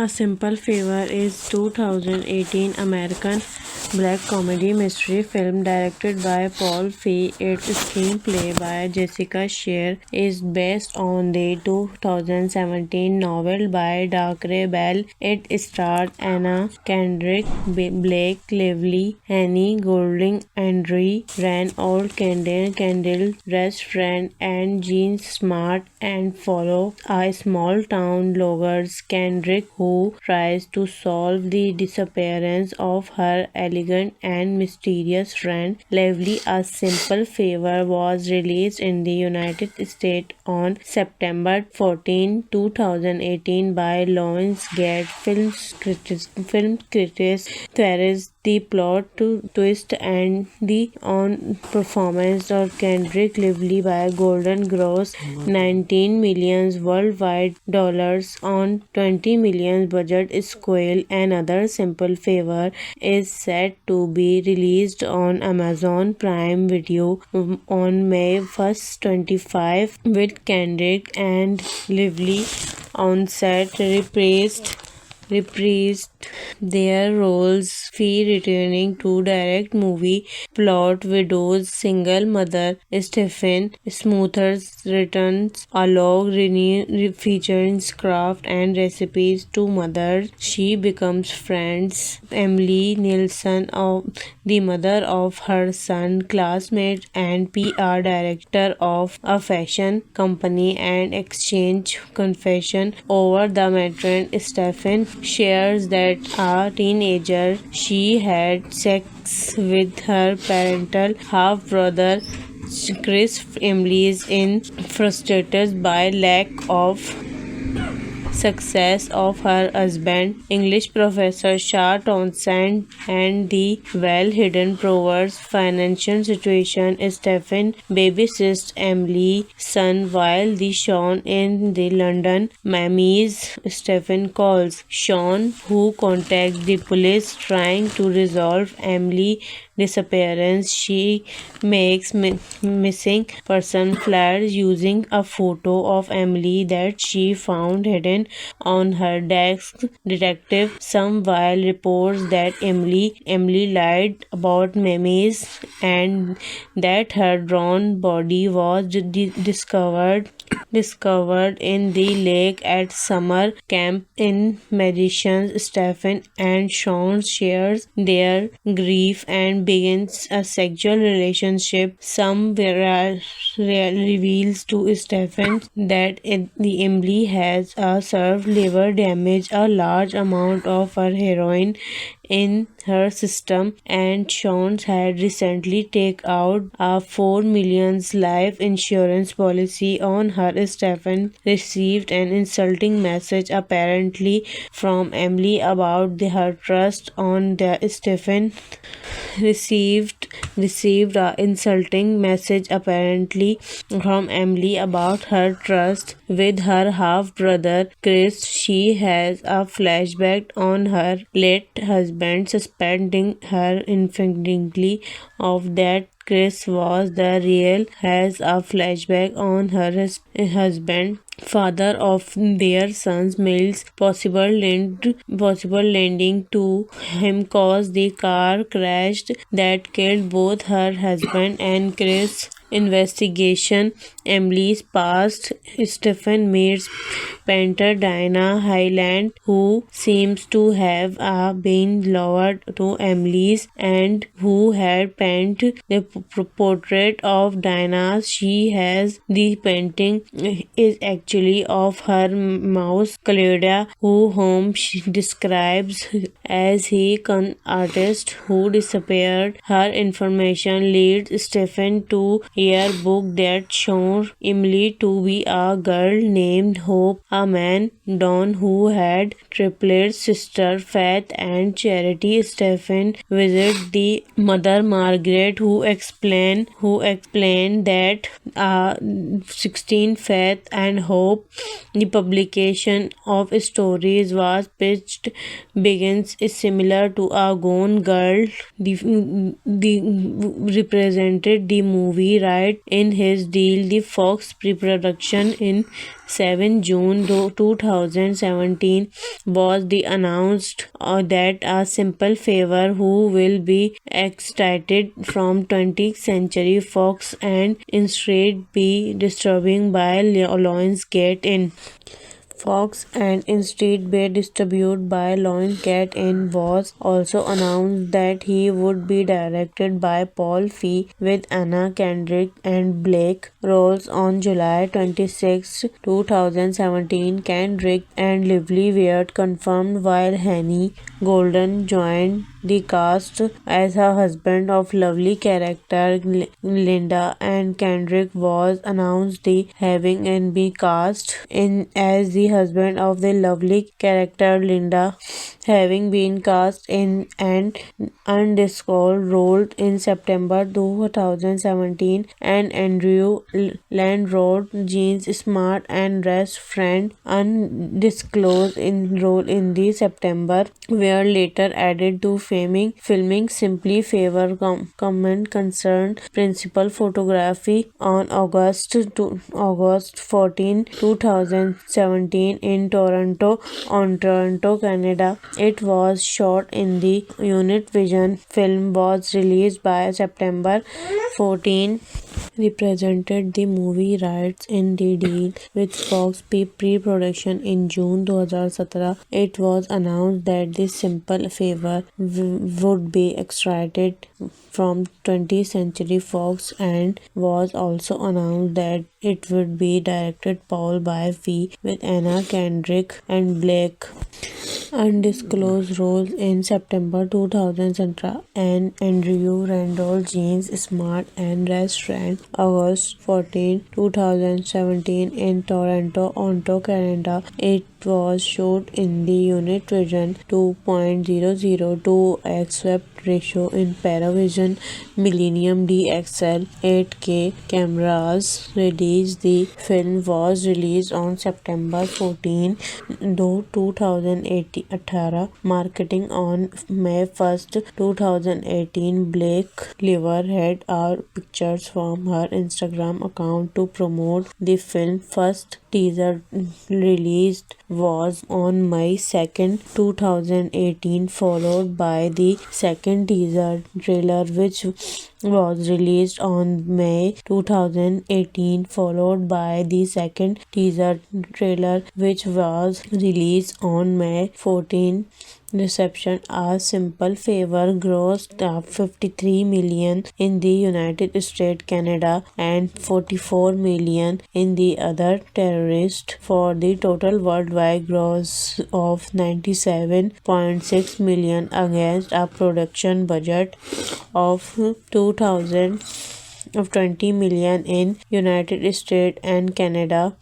A Simple Favor is 2018 American black comedy mystery film directed by Paul Feig. Its screenplay by Jessica Sher is based on the 2017 novel by Dacre Bell. It stars Anna Kendrick, Blake Lively, Annie Goulding, Andre Rand, Old Kendall, best friend, and Jean Smart, and follow a small town loggers Kendrick who tries to solve the disappearance of her elegant and mysterious friend Lively. A Simple Favor was released in the United States on September 14, 2018 by Lionsgate film critics theorists. The plot twist and the on-performance of Kendrick Lively by Golden gross $19 million worldwide on $20 million budget sequel. Another Simple Favor is set to be released on Amazon Prime Video on May 1st, 2025, with Kendrick and Lively on set reprised their roles. Feig returning to direct movie plot. Widow's single mother Stephen Smothers returns along featuring craft and recipes to mother. She becomes friends Emily Nielsen, the mother of her son, classmate and PR director of a fashion company, and exchange confession over the matron. Stephen shares that a teenager she had sex with her parental half-brother Chris. Emily is frustrated by lack of success of her husband, English professor Shah Townsend, and the well-hidden Proverbs financial situation. Stephen babysits Emily's son while the Sean in the London Mammies. Stephen calls Sean, who contacts the police trying to resolve Emily's disappearance. She makes missing person flyers using a photo of Emily that she found hidden on her desk. Detective Samwile reports that Emily lied about Mimi's and that her drawn body was discovered in the lake at summer camp in Magicians. Stephen and Sean shares their grief and begins a sexual relationship. Some reveals to Stephen that the Emily has served liver damage, a large amount of her heroin in her system, and Sean had recently taken out a $4 million life insurance policy on her. Stephen received an insulting message apparently from Emily about her trust on the Stephen received a insulting message apparently from Emily about her trust with her half-brother Chris. She has a flashback on her late husband, suspecting her infinitely of that Chris was the real. Has a flashback on her husband, father of their son's Mills, possible lending to him caused the car crash that killed both her husband and Chris. Investigation Emily's past. Stephen meets painter Diana Hyland, who seems to have been lowered to Emily's and who had painted the portrait of Diana. She has the painting is actually of her mouse Claudia, whom she describes as a con artist who disappeared. Her information leads Stephen to a book that shows Emily to be a girl named Hope, a man Don who had triplet sister Faith and Charity. Stephen visits the mother Margaret, who explained that 16 Faith and Hope. The publication of stories was pitched begins is similar to a Gone Girl. The represented the movie write in his deal. The Fox pre-production in 7 June 2017 was the announced that A Simple Favor, who will be extracted from 20th Century Fox and instead be distributed by Lionsgate in Fox and instead be distributed by Lionsgate in was also announced that he would be directed by Paul Feig with Anna Kendrick and Blake roles on July 26, 2017. Kendrick and Lively were confirmed while Henry Golden joined the cast as her husband of Lovely character Linda, and Kendrick was announced the having and be cast in as the husband of the Lovely character Linda, having been cast in an undisclosed role in September 2017, and Andrew Landrod, Jean Smart and Rest Friend undisclosed in role in the September were later added to filming Simply Favor comment concerned principal photography on August 14, 2017 in Toronto, Canada. It was shot in the Univision. Film was released by September 14. Represented the movie rights in the deal with Fox pre-production in June 2017. It was announced that The Simple Favor would be extracted from 20th Century Fox and was also announced that it would be directed Paul by Feig with Anna Kendrick and Blake undisclosed roles in September 2017, and Andrew Randall, James Smart and Rest Friend August 14, 2017 in Toronto, Ontario, Canada. It was shot in the Univision 2.002 aspect ratio in Paravision Millennium DXL 8K cameras. The film was released on September 14, 2018. Marketing on May 1st, 2018. Blake Lively had out pictures from her Instagram account to promote the film. First teaser released was on May 2nd, 2018, followed by the second teaser trailer, which was released on May 2018, followed by the second teaser trailer, which was released on May 14. Reception: A Simple Favor grossed up $53 million in the United States, Canada, and $44 million in the other territories for the total worldwide gross of $97.6 million against a production budget of $20 million in United States and Canada.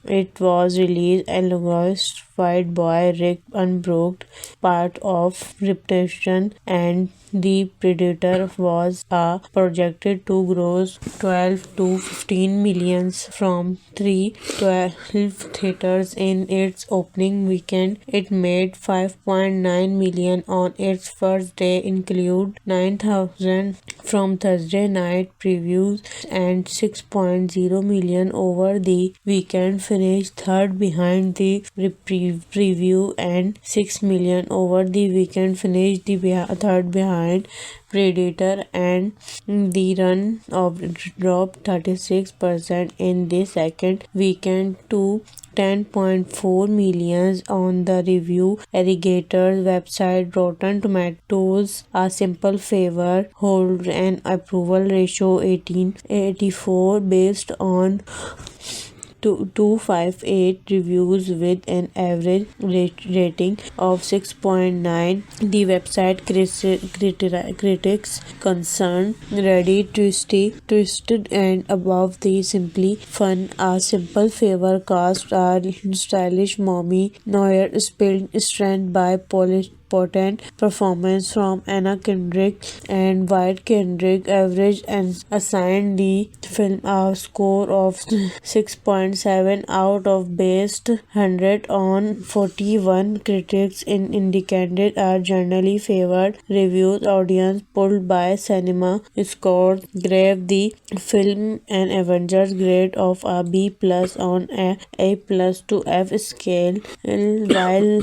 It was released alongside White Boy Rick Unbroken, part of Reputation, and The Predator was projected to gross 12 to 15 million from 312 theaters in its opening weekend. It made 5.9 million on its first day, include 9,000 from Thursday night previews and 6.0 million over the weekend, finished third behind the preview, and 6 million over the weekend, finished the third behind Predator, and the run of dropped 36% in the second weekend to 10.4 million on the review aggregator website Rotten Tomatoes. A Simple Favor holds an approval ratio 1884 based on 258 reviews with an average rating of 6.9. The website critics concerned Reddit twisted and above the simply fun. A Simple Favor cast are stylish mommy Noir spilled strength by important performance from Anna Kendrick and White. Kendrick averaged and assigned the film a score of 6.7 out of based 100 on 41 critics in indicated are generally favored reviews. Audience pulled by cinema scores gave the film an Avengers grade of a B plus on A plus to F scale, while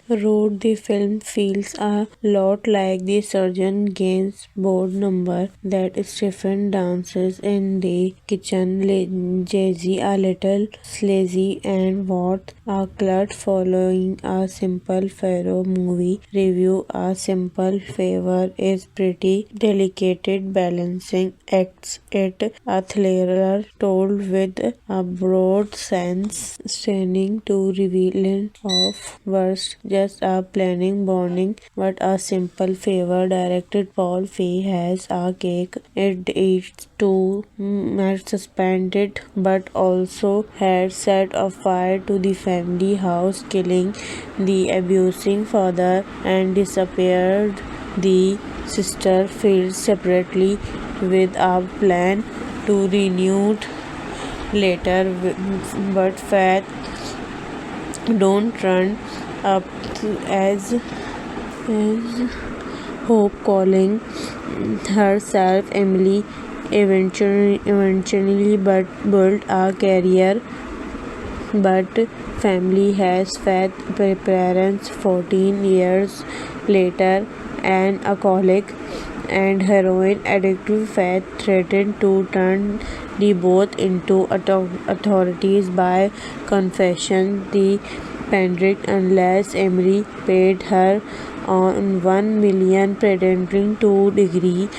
wrote the film feels a lot like the Surgeon Games board number that Stephen dances in the kitchen. Jay-Z a little sleazy and what a clut following a Simple Pharaoh movie review. A Simple Favor is pretty delicate balancing acts. It a thriller told with a broad sense, straining to revealing of worst just a planning burning, but a Simple Favor directed Paul Feig has a cake. It eats too much suspended, but also had set a fire to the family house, killing the abusing father and disappeared the sister. Filled separately with a plan to renew later, but Faith don't run up as Hope, calling herself Emily. Eventually, but built a career. But family has Faith parents 14 years later, an alcoholic and heroin addict. Faith threatened to turn the both into authorities by confession. The Pendrick unless Emery paid her on 1 million pretending to degree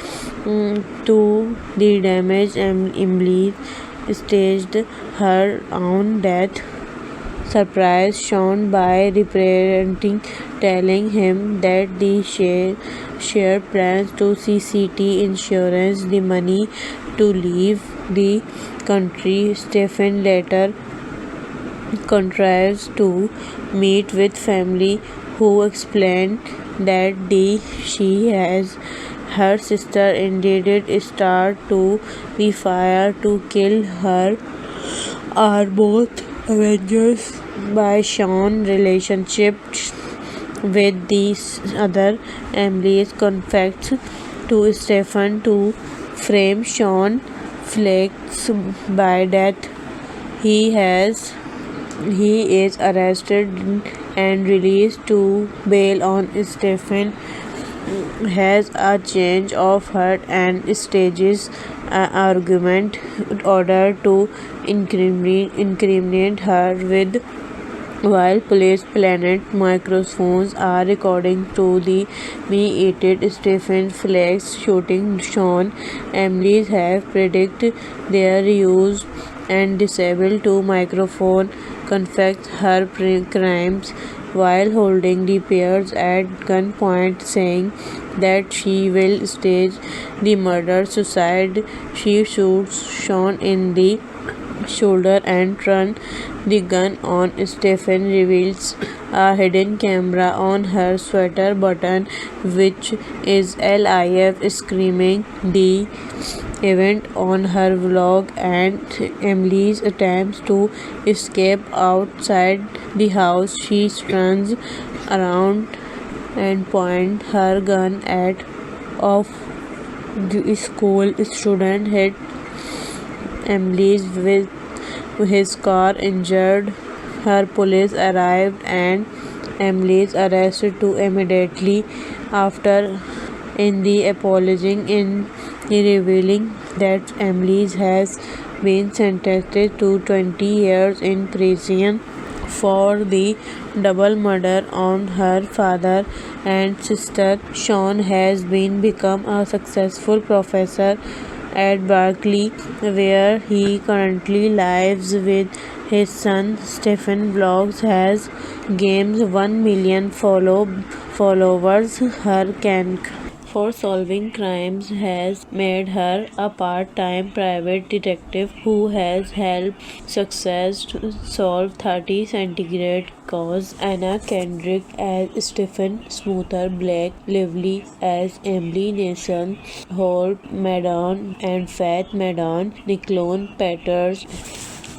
to the damage. Emily staged her own death. Surprised Sean by repenting, telling him that the share plans to CCT insurance the money to leave the country. Stephen later contrives to meet with family who explained that she has her sister indeed start to be fired to kill her are both Avengers by Sean relationship with these other. Emily's confessed to Stephen to frame Sean Flex by death. He is arrested and released to bail on. Stephen has a change of heart and stages an argument in order to incriminate her with. While police planet microphones are recording to the me-aided Stephen Flex shooting Sean, Emily's have predicted their use and disabled to microphone confess her crimes while holding the pairs at gunpoint, saying that she will stage the murder-suicide. She shoots Sean in the shoulder and turns the gun on. Stephen reveals a hidden camera on her sweater button, which is LIF screaming the event on her vlog, and Emily's attempts to escape outside the house. She turns around and points her gun at of the school student, hit Emily's with his car, injured her. Police arrived and Emily's arrested to immediately after. In the apologizing in revealing that Emily has been sentenced to 20 years in prison for the double murder on her father and sister. Sean has become a successful professor at Berkeley, where he currently lives with his son. Stephen vlogs has gained 1 million followers. for solving crimes has made her a part-time private detective who has helped success to solve 30 centigrade cause. Anna Kendrick as Stephen Smoother, Blake Lively as Emily Nason, Holt Madon and Faith Madon, Nicole Peters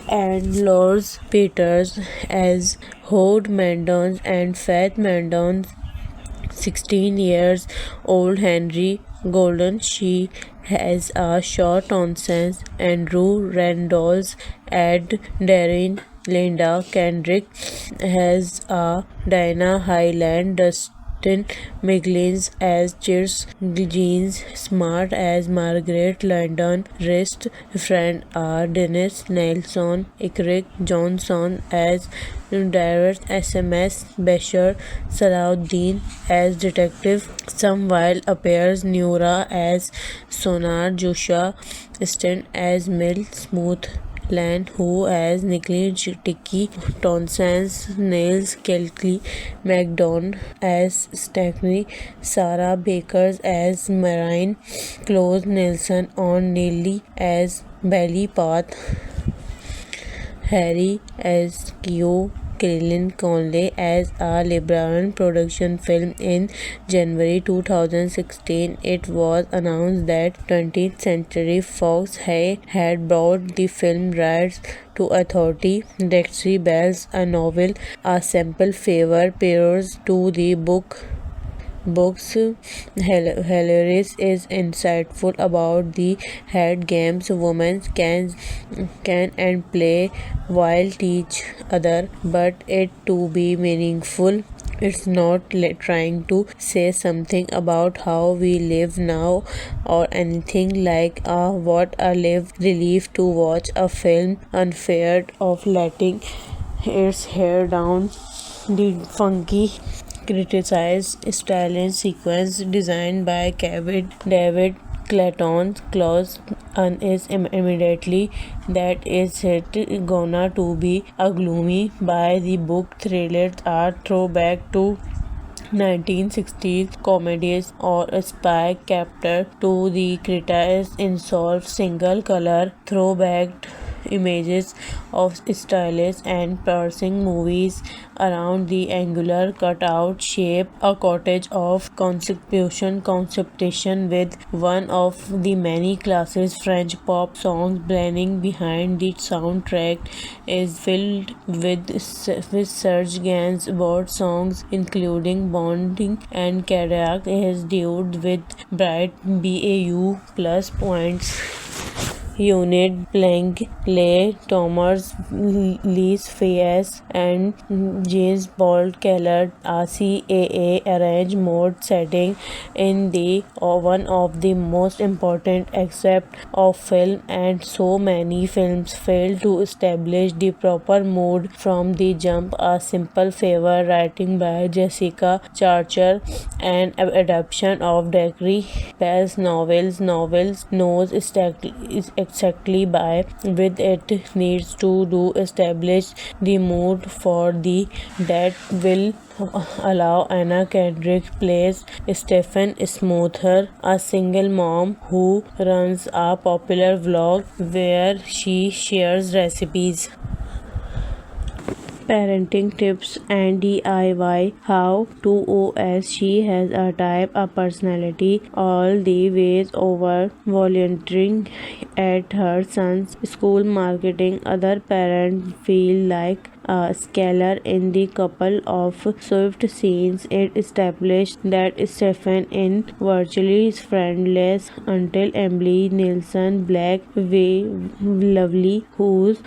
and Lors Peters as Hode Mandons and Faith Mandons. 16 years old Henry Golden. She has a short nonsense. Andrew Randall's Ed Darren. Linda Kendrick has a Dinah Highland. Dustin McGlynn as Cheers Jeans, Smart as Margaret London, Wrist Friend are Dennis Nelson, Ikrik Johnson as Direct SMS, Bashar Salahuddin as Detective Samwile appears, Nura as Sonar, Joshua Stent as Mill Smooth, Land who as Nicholas Tiki, Tonsens, Nails Kelly, McDonald as Stackney, Sarah Bakers as Marine, Close Nelson on Nelly as Belly Path, Harry as Kyo, Krillin Conley as a LeBron production film. In January 2016, it was announced that 20th Century Fox had bought the film rights to Authority. Dexter Bell's a novel, a simple favor pairs to the book's hilarious is insightful about the head games women can and play while teach other, but it to be meaningful. It's not trying to say something about how we live now or anything like what a relief to watch a film unfair of letting its hair down. The funky criticized stylish sequence designed by David Clayton Claus is immediately that is it gonna to be a gloomy by the book thrillers are throwback to 1960s comedies or a spy captor to the criticized in soft single color throwback images of stylish and piercing movies around the angular cutout shape, a cottage of conception with one of the many classic French pop songs blending behind the soundtrack is filled with Serge Gainsbourg songs including Bonding and Cardiac is dude with bright BAU plus points. Unit Blank, Lay Thomas, Lise Fayes, and James Bolt Keller RCAA arrange mode setting in the one of the most important aspects of film, and so many films fail to establish the proper mood from the jump. A Simple Favor, writing by Jessica Charcher, an adaptation of Dacre Bell's novels knows exactly by with it needs to do establish the mood for the that will allow Anna Kendrick plays Stephen Smoother, a single mom who runs a popular vlog where she shares recipes, parenting tips and DIY how to OS. She has a type, a personality, all the ways over volunteering at her son's school marketing. Other parents feel like a scholar in the couple of swift scenes. It established that Stephen is virtually friendless until Emily Nielsen Black Lovely, whose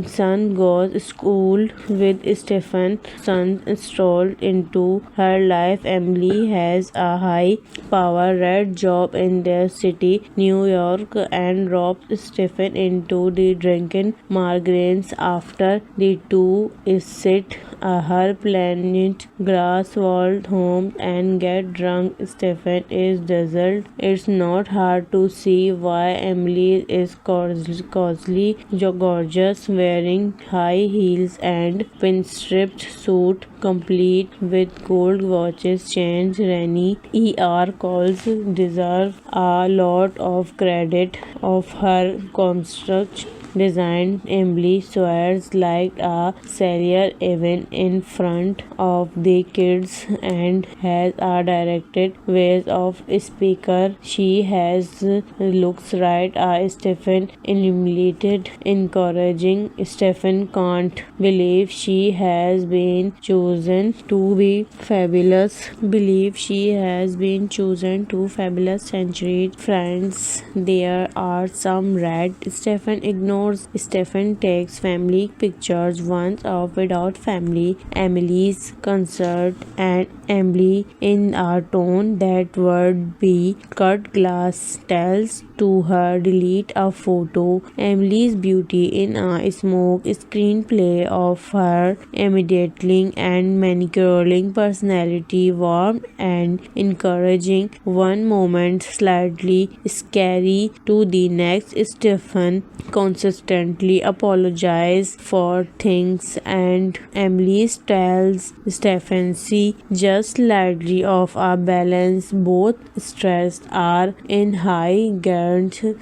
son goes school with Stephen's son strolled into her life. Emily has a high-power red job in their city, New York, and robs Stephen into the drinking migraines after the two to sit her planet grass-walled home and get drunk. Stephen is dazzled. It's not hard to see why Emily is cosily gorgeous, wearing high heels and pinstriped suit complete with gold watches, chains. Rennie E.R. calls deserve a lot of credit of her construct design. Emily swears like a sailor even in front of the kids and has a directed ways of speaker. She has looks right Stephen illuminated, encouraging. Stephen can't believe she has been chosen to be fabulous. Believe she has been chosen to fabulous century friends. There are some red. Stephen ignores. Stephen takes family pictures once off without family. Emily's concert and Emily in a tone that would be cut glass tells to her delete a photo. Emily's beauty in a smoke screenplay of her immediately and manicuring personality, warm and encouraging one moment, slightly scary to the next. Stephen consistently apologizes for things and Emily tells Stephen she just slightly off a balance. Both stressed are in high gear.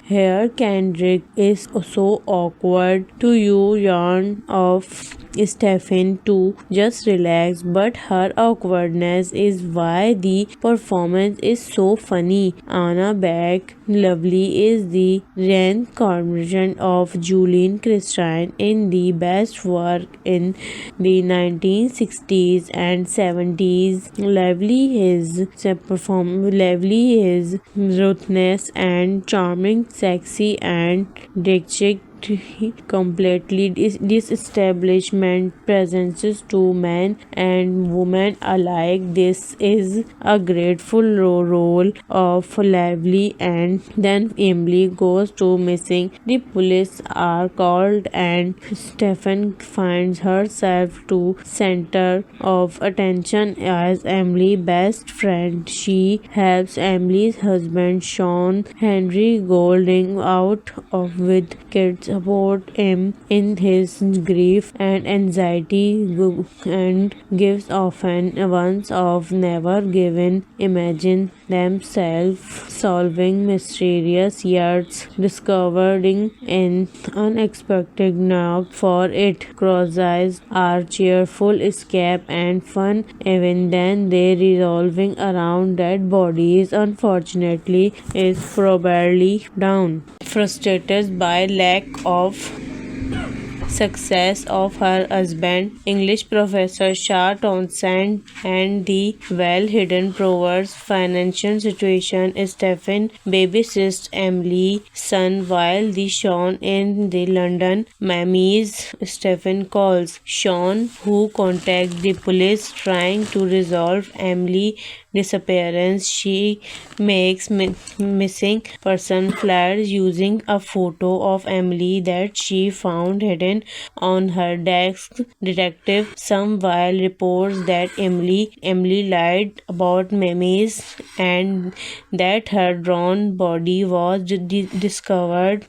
Here Kendrick is so awkward to you yarn of Stephen to just relax, but her awkwardness is why the performance is so funny. Anna Beck Lovely is the reincarnation of Julian Christine in the best work in the 1960s and 70s. Lovely is ruthless and charming, sexy and diction completely disestablishment presences to men and women alike. This is a grateful role of Lively, and then Emily goes to missing. The police are called and Stephen finds herself to center of attention as Emily's best friend. She helps Emily's husband Sean Henry Golding out of with kids, support him in his grief and anxiety, and gives often ones of never given imagine themselves solving mysterious yards, discovering an unexpected knock for it. Cross-eyes are cheerful escape and fun even then they revolving around dead bodies unfortunately is probably down. Frustrated by lack of success of her husband, English professor Shah Townsend, and the well-hidden Proverbs financial situation, Stephen babysits Emily's son while the Sean in the London Mammies. Stephen calls Sean, who contacts the police trying to resolve Emily's disappearance. She makes missing person flyers using a photo of Emily that she found hidden on her desk. Detective Samwile reports that Emily lied about Mimi's and that her drawn body was discovered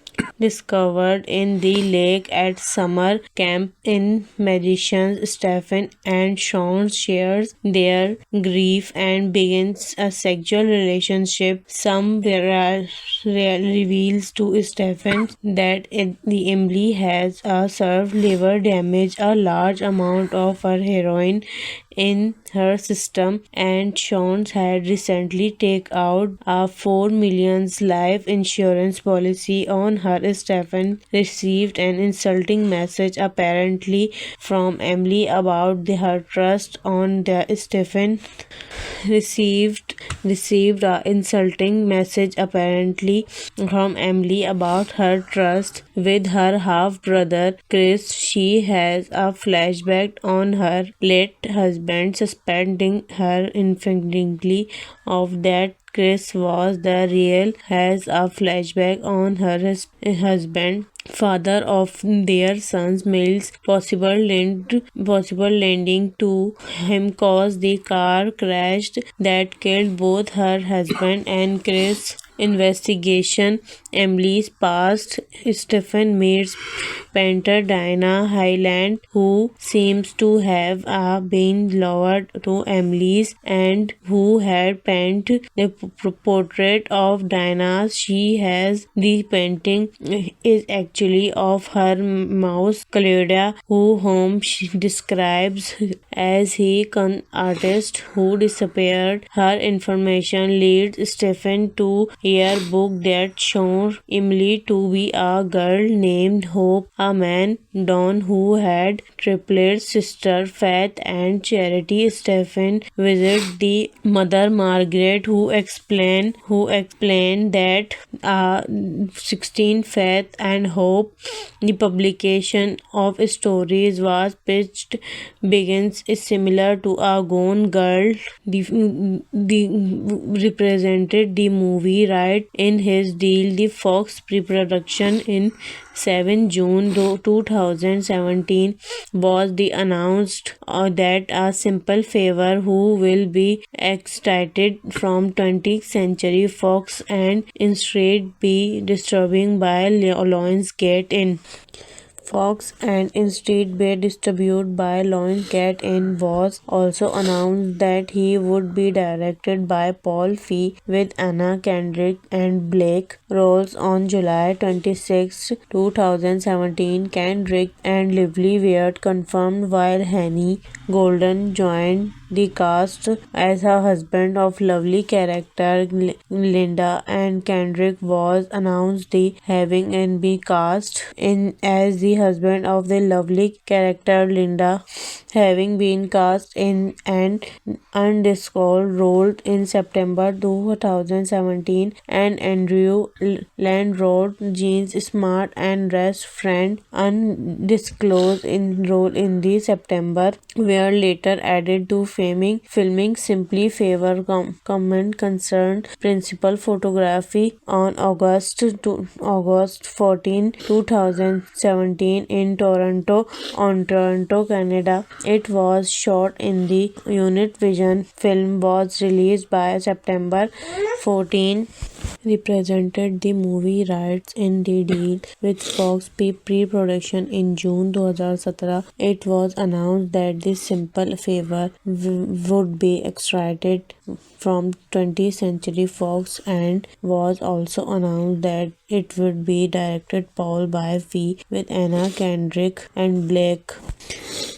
in the lake at summer camp. In magicians Stephen and Sean shares their grief and begins a sexual relationship. Some reveals to Stephen that the Emily has served liver damage, a large amount of her heroin in her system, and Sean had recently taken out a $4 million life insurance policy on her. Stephen received an insulting message apparently from Emily about her trust on the Stephen received a insulting message apparently from Emily about her trust with her half-brother Chris. She has a flashback on her late husband, suspecting her infinitely of that Chris was the real, has a flashback on her husband father of their sons Mills. Possible lending to him caused the car crash that killed both her husband and Chris. Investigation Emily's past. Stephen meets painter Diana Hyland, who seems to have been lowered to Emily's and who had painted the portrait of Diana. She has the painting is actually of her mouse Claudia, whom she describes as he con artist who disappeared. Her information leads Stephen to a book that shows Emily to be a girl named Hope, a man Don who had triplets, sister Faith and Charity. Stephen visits the mother Margaret, who explained that 16 Faith and Hope. The publication of stories was pitched begins is similar to a Gone Girl. The represented the movie right in his deal. The Fox pre-production in 7 June 2017 was the announced that a simple favor who will be extracted from 20th Century Fox and instead be distributed by Lionsgate in Fox and instead be distributed by Lionsgate in was also announced that he would be directed by Paul Feig with Anna Kendrick and Blake roles on July 26, 2017. Kendrick and Lively were confirmed while Henry Golden joined the cast as her husband of lovely character Linda, and Kendrick was announced the having and be cast in as the husband of the lovely character Linda, having been cast in an undisclosed role in September 2017, and Andrew Landrod, Jean Smart and Rest Friend undisclosed in role in the September were later added to filming Simply Favor comment concerned principal photography on August 14, 2017 in Toronto, Canada. It was shot in the Univision. Film was released by September 14. Represented the movie rights in the deal with Fox pre-production in June 2017. It was announced that this simple favor would be extracted from 20th Century Fox and was also announced that it would be directed Paul by Feig with Anna Kendrick and Blake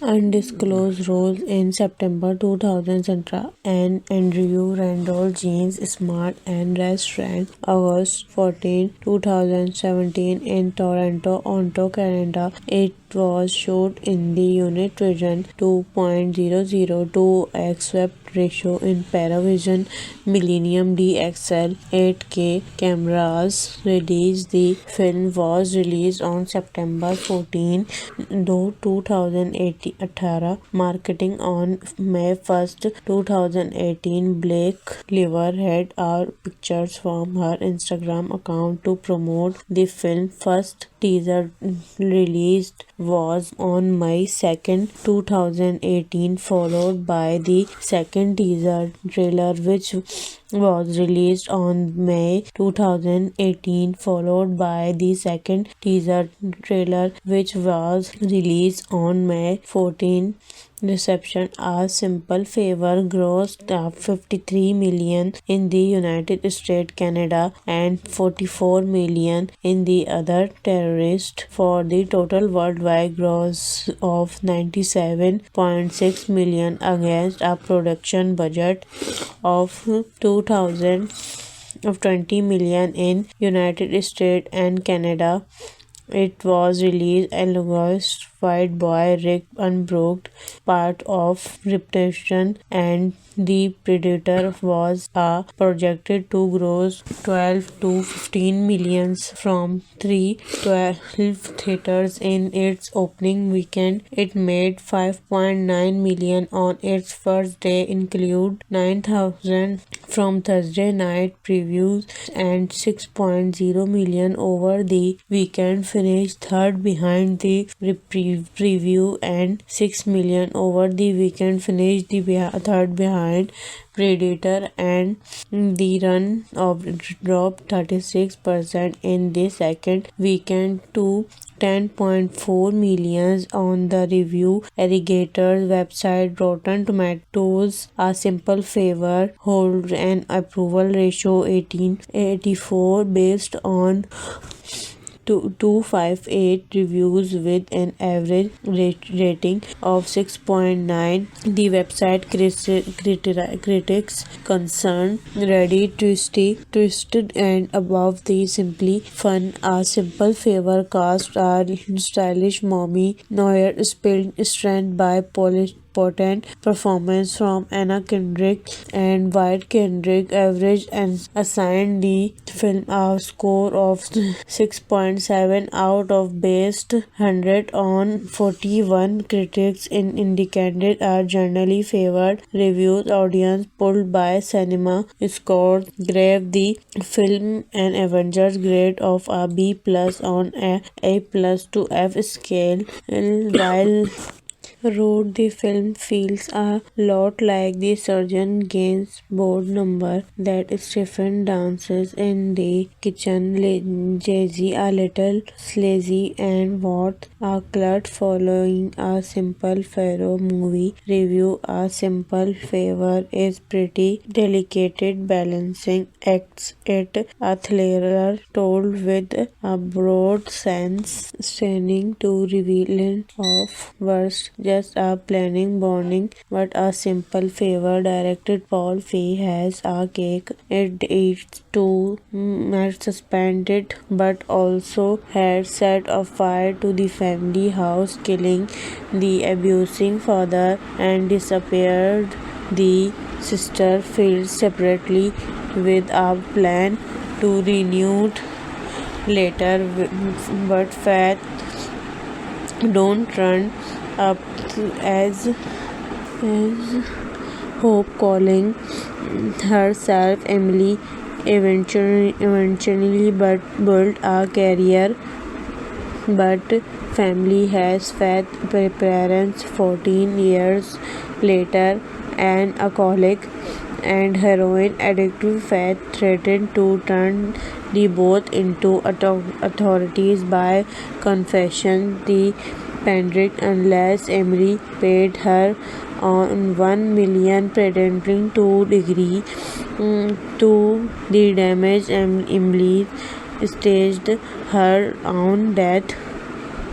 undisclosed roles in September 2017 and Andrew Randall, James Smart and Rest Friend August 14, 2017 in Toronto, Ontario, Canada. It was shot in the Univision 2.002 aspect ratio in Paravision Millennium DXL 8K cameras. The film was released on September 14, 2018. Marketing on May 1st, 2018. Blake Liver had our pictures from her Instagram account to promote the film. First teaser released was on May 2nd, 2018, followed by the second teaser trailer which was released on May 2018, followed by the second teaser trailer which was released on May 14. Reception: A Simple Favor grossed $53 million in the United States, Canada, and $44 million in the other territories for the total worldwide gross of $97.6 million against a production budget of $20 million in United States and Canada. It was released August white boy Rick unbroke part of reputation, and The Predator was projected to gross 12 to 15 millions from 312 theaters in its opening weekend. It made 5.9 million on its first day, include 9,000 from Thursday night previews and 6.0 million over the weekend, finished third behind the preview, and 6 million over the weekend, finished the third behind Predator, and the run of dropped 36% in the second weekend to 10.4 million on the review aggregator website Rotten Tomatoes. A simple favor holds an approval ratio 1884 based on 258 reviews with an average rating of 6.9. The website critics concerned Reddit twisted and above the simply fun. A simple favor cast a stylish mommy noir spilled strength by potent performance from Anna Kendrick and White. Kendrick averaged and assigned the film a score of 6.7 out of based 100 on 41 critics in indicated are generally favored reviews. Audience pulled by cinema scores gave the film an Avengers grade of a B plus on A plus to F scale, while wrote the film feels a lot like the Surgeon Gaines board number that Stephen dances in the kitchen. Jay-Z a little sleazy and what a cult following. A simple Pharaoh movie review. A simple favor is pretty delicate balancing acts. It a thriller told with a broad sense, straining to revealing of worst just a planning bonding, but a simple favor. Directed Paul Feig has a cake. It eats too much suspended, but also had set a fire to the family house, killing the abusing father and disappeared the sister, filled separately with a plan to renew later, but faith don't run up as Hope calling herself Emily eventually but built a career, but family has faith. Parents 14 years later, an alcoholic and heroin addict, Faith threatened to turn the both into authorities by confession. The Pendrick unless Emily paid her on 1 million pretending to agree to the damage. Emily staged her own death,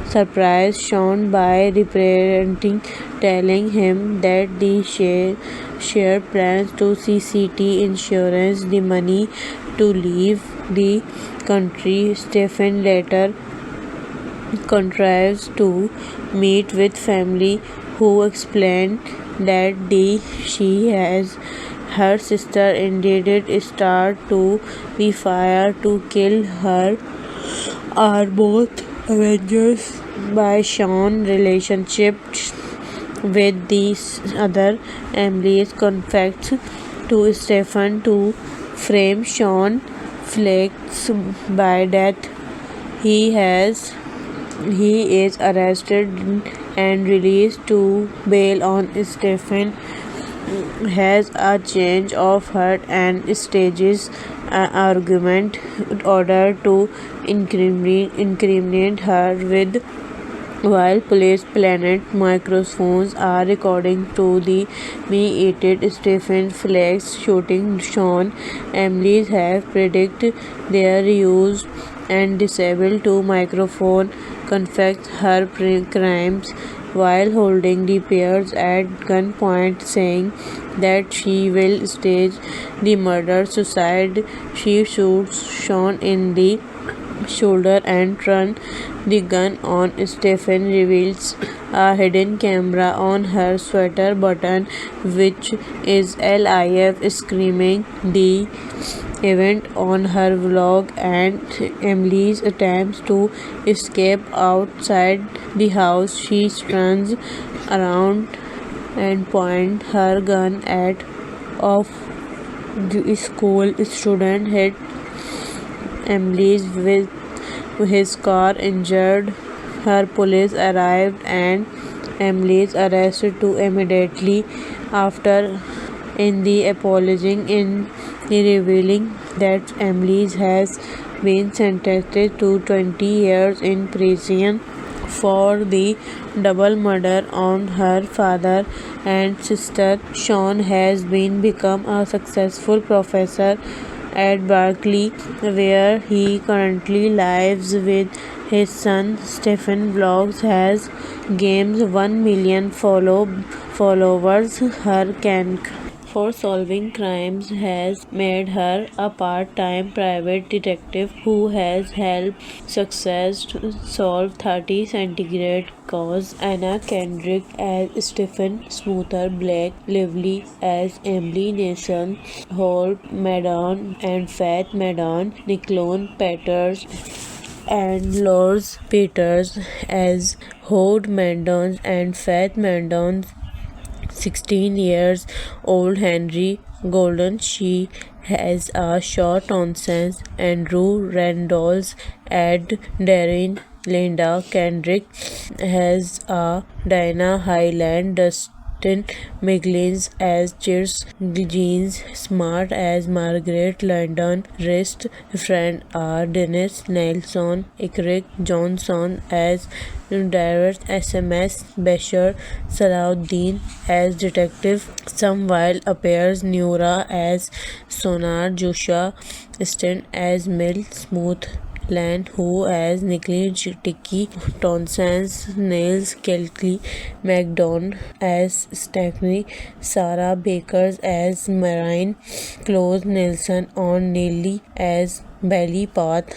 surprise Sean by repenting, telling him that the shared plans to CCT insurance the money to leave the country. Stephen later contrives to meet with family who explained that she has her sister indeed start to be fired to kill her are both Avengers by Sean relationship with these other. Emily's confessed to Stephen to frame Sean Flex by death. He is arrested and released to bail on. Stephen has a change of heart and stages an argument in order to incriminate her with. While police planet microphones are recording to the me-aided Stephen Flex shooting Sean, Emily's have predicted their use and disabled to microphone confess her crimes while holding the pairs at gunpoint, saying that she will stage the murder suicide. She shoots Sean in the shoulder and turn the gun on. Stephen reveals a hidden camera on her sweater button, which is Liv screaming the event on her vlog, and Emily's attempts to escape outside the house. She turns around and points her gun at of the school student, hit Emily's with his car, injured her. Police arrived and Emily is arrested too immediately after. In the apologizing in the revealing that Emily has been sentenced to 20 years in prison for the double murder on her father and sister. Sean has been become a successful professor at Berkeley, where he currently lives with his son. Stephen Vlogs has gained 1 million followers. Her can for solving crimes has made her a part-time private detective who has helped success to solve 30 centigrade cause. Anna Kendrick as Stephen Smoother, Blake Lively as Emily Nason, Holt Madon and Faith Madon, Nicole Peters and Lors Peters as Hode Madon and Faith Madon. 16 years old Henry Golden. She has a short nonsense. Andrew Randolph and Darren. Linda Kendrick has a Diana Highland. Dustin McGlynn as Cheers Jeans, Smart as Margaret London, Wrist Friend are Dennis Nelson, Ikrik Johnson as Direct SMS, Bashar Salahuddin as Detective Samwile appears, Nura as Sonar, Joshua Stent as Mill Smooth, Lan Who as Nikki Tiki, Tonsans, Nails Kelly, McDonald as Stackney, Sarah Bakers as Marine, Close Nelson on Nelly as Belly Path,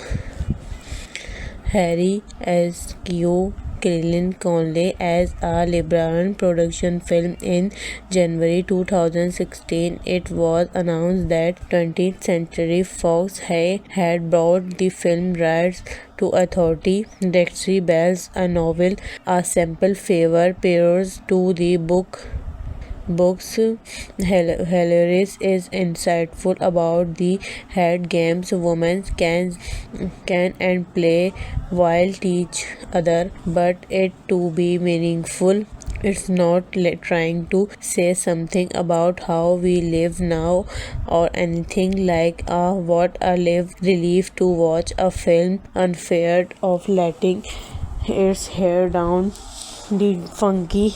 Harry as Kyo, Krillin Conley as a LeBron production film. In January 2016, it was announced that 20th Century Fox had bought the film rights to Authority. Dexter Bell's a novel, a simple favor pairs to the book's hilarious is insightful about the head games women can and play while teach other, but it to be meaningful. It's not trying to say something about how we live now or anything like what a relief to watch a film unfair of letting its hair down. The funky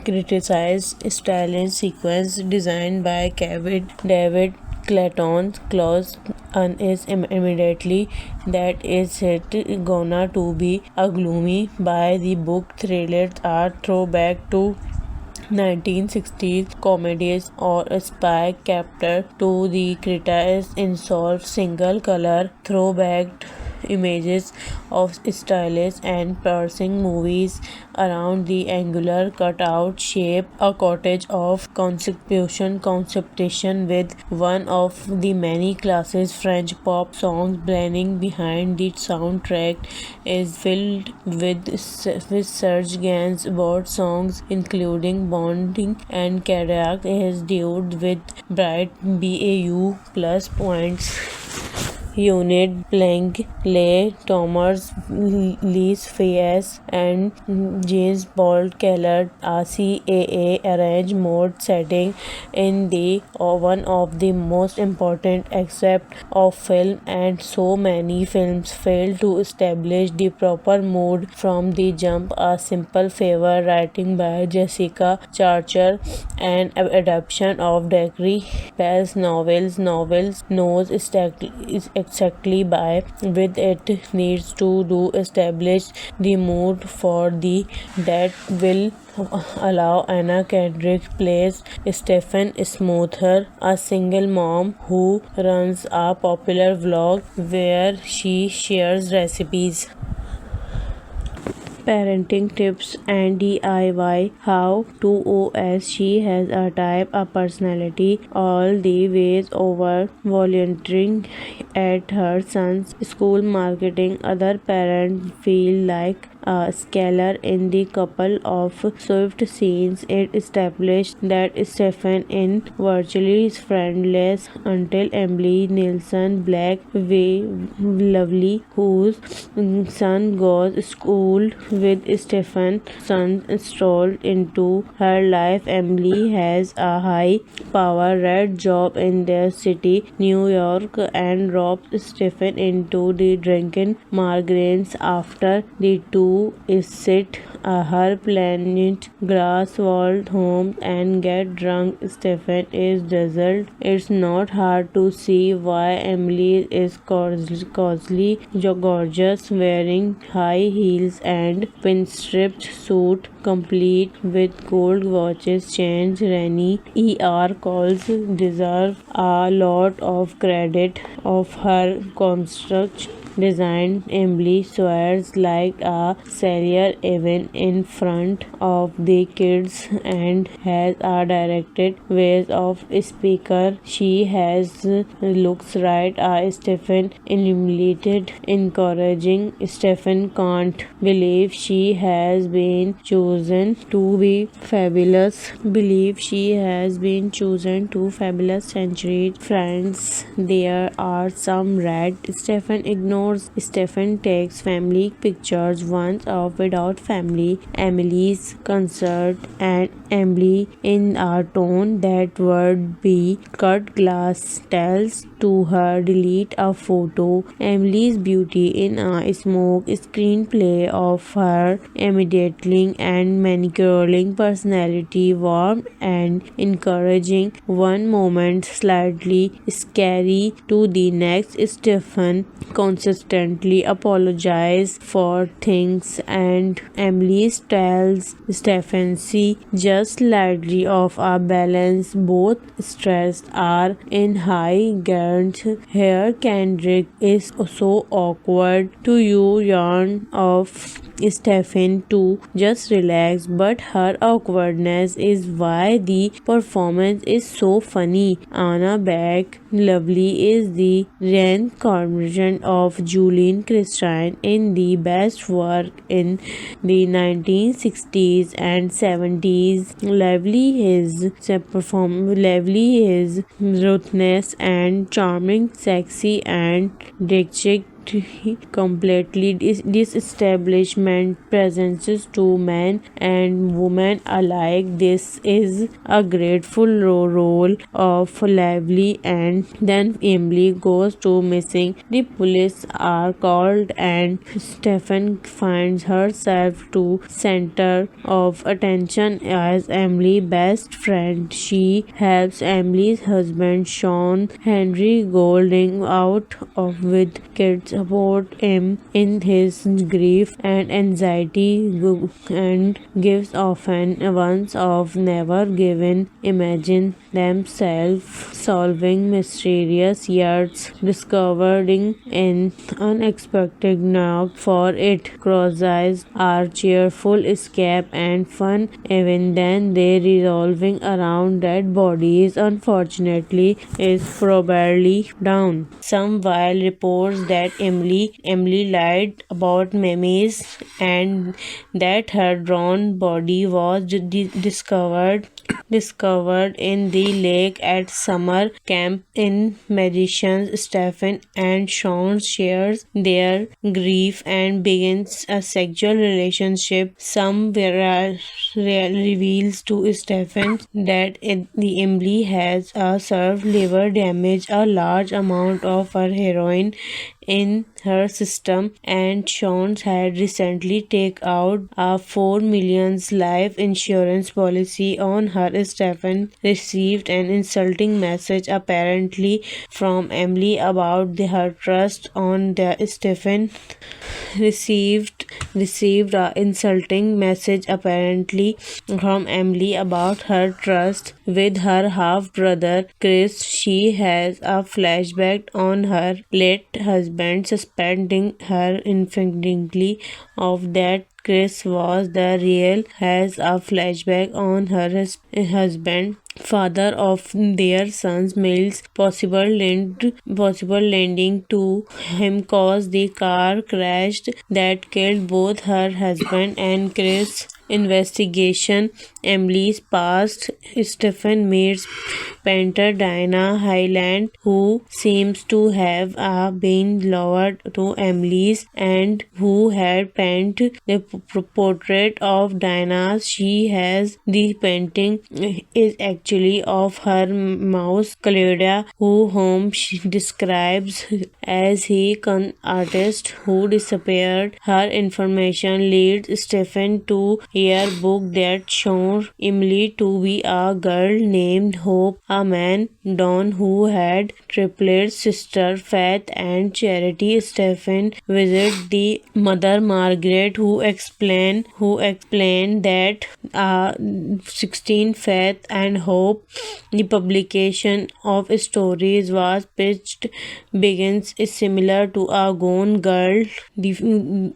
criticized stylish sequence designed by David Clayton Claus is immediately that is it gonna to be a gloomy by the book. Thrillers are throwback to 1960s comedies or a spy captor to the critics in soft single color throwback images of stylish and piercing movies around the angular cutout shape, a cottage of conception with one of the many classic French pop songs blending behind. The soundtrack is filled with Serge Gainsbourg songs, including Bonding and Cadillac is dude with bright BAU plus points. Unit Blank, Leigh Thomas, Liz Fayes, and James Bond Keller, RCAA arrange mode setting in the one of the most important aspects of film, and so many films fail to establish the proper mood from the jump. A Simple Favor, writing by Jessica Charcher, and adaptation of Dacre Bell's novels knows exactly by with it needs to do establish the mood for the that will allow Anna Kendrick plays Stephen Smoother, a single mom who runs a popular vlog where she shares recipes, parenting tips and DIY how to OS. She has a type, a personality, all the ways over volunteering at her son's school, marketing. Other parents feel like a scholar in the couple of swift scenes. It established that Stephen is virtually friendless until Emily Nielsen Black Lovely, whose son goes to school with Stephen's son, strolled into her life. Emily has a high-powered job in their city, New York, and robs Stephen into the drinking migraines after the two sit her planet grass-walled home and get drunk. Stephen is dazzled. It's not hard to see why Emily is gorgeous, wearing high heels and pinstripped suit, complete with gold watches, chains. Rennie ER calls deserve a lot of credit of her construct design. Emily swears like a sailor even in front of the kids and has a directed ways of speaker. She has looks right. Stephen illuminated, encouraging. Stephen can't believe she has been chosen to be fabulous. Believe she has been chosen to fabulous century friends. There are some red. Stephen ignores. Stephen takes family pictures once off without family. Emily's concert and Emily in a tone that would be cut glass tells to her delete a photo. Emily's beauty in a smoke screenplay of her immediately and manicuring personality, warm and encouraging one moment, slightly scary to the next. Stephen consistently apologizes for things and Emily tells Stephen she just slightly off a balance. Both stressed are in high gears. Here Kendrick is so awkward to you yarn of Stephen to just relax, but her awkwardness is why the performance is so funny. Anna Black Lovely is the reincarnation of Julian Christine in the best work in the 1960s and 70s. Lovely is ruthless and charming, sexy and dick completely disestablishment presences to men and women alike. This is a grateful role of Lively, and then Emily goes to missing. The police are called and Stephen finds herself to center of attention as Emily's best friend. She helps Emily's husband Sean Henry Golding out of with kids, support him in his grief and anxiety, and gives often once of never given imagine themselves solving mysterious yards, discovering an unexpected knock for it. Cross-eyes are cheerful escape and fun even then they revolving around dead bodies unfortunately is probably down. Some wild reports that Emily lied about memes and that her drawn body was discovered in the lake at summer camp. In magicians Stephen and Sean shares their grief and begins a sexual relationship. Some reveals to Stephen that the Emily has a served liver damage. A large amount of her heroin in her system, and Sean had recently taken out a $4 million life insurance policy on her. Stephen received an insulting message apparently from Emily about her trust on the Stephen received a insulting message apparently from Emily about her trust with her half-brother Chris. She has a flashback on her late husband suspecting her infinitely of that Chris was the real. Has a flashback on her husband, father of their sons Mills, possible lending to him caused the car crash that killed both her husband and Chris. Investigation Emily's past. Stephen meets painter Diana Hyland, who seems to have been lowered to Emily's and who had painted the portrait of Diana. She has the painting is actually of her mouse Claudia, whom she describes as he con artist who disappeared. Her information leads Stephen to a book that shows Emily to be a girl named Hope, a man Don who had triplets, sister Faith and Charity. Stephen visits the mother Margaret, who explained that 16 Faith and Hope. The publication of stories was pitched begins is similar to a Gone Girl. The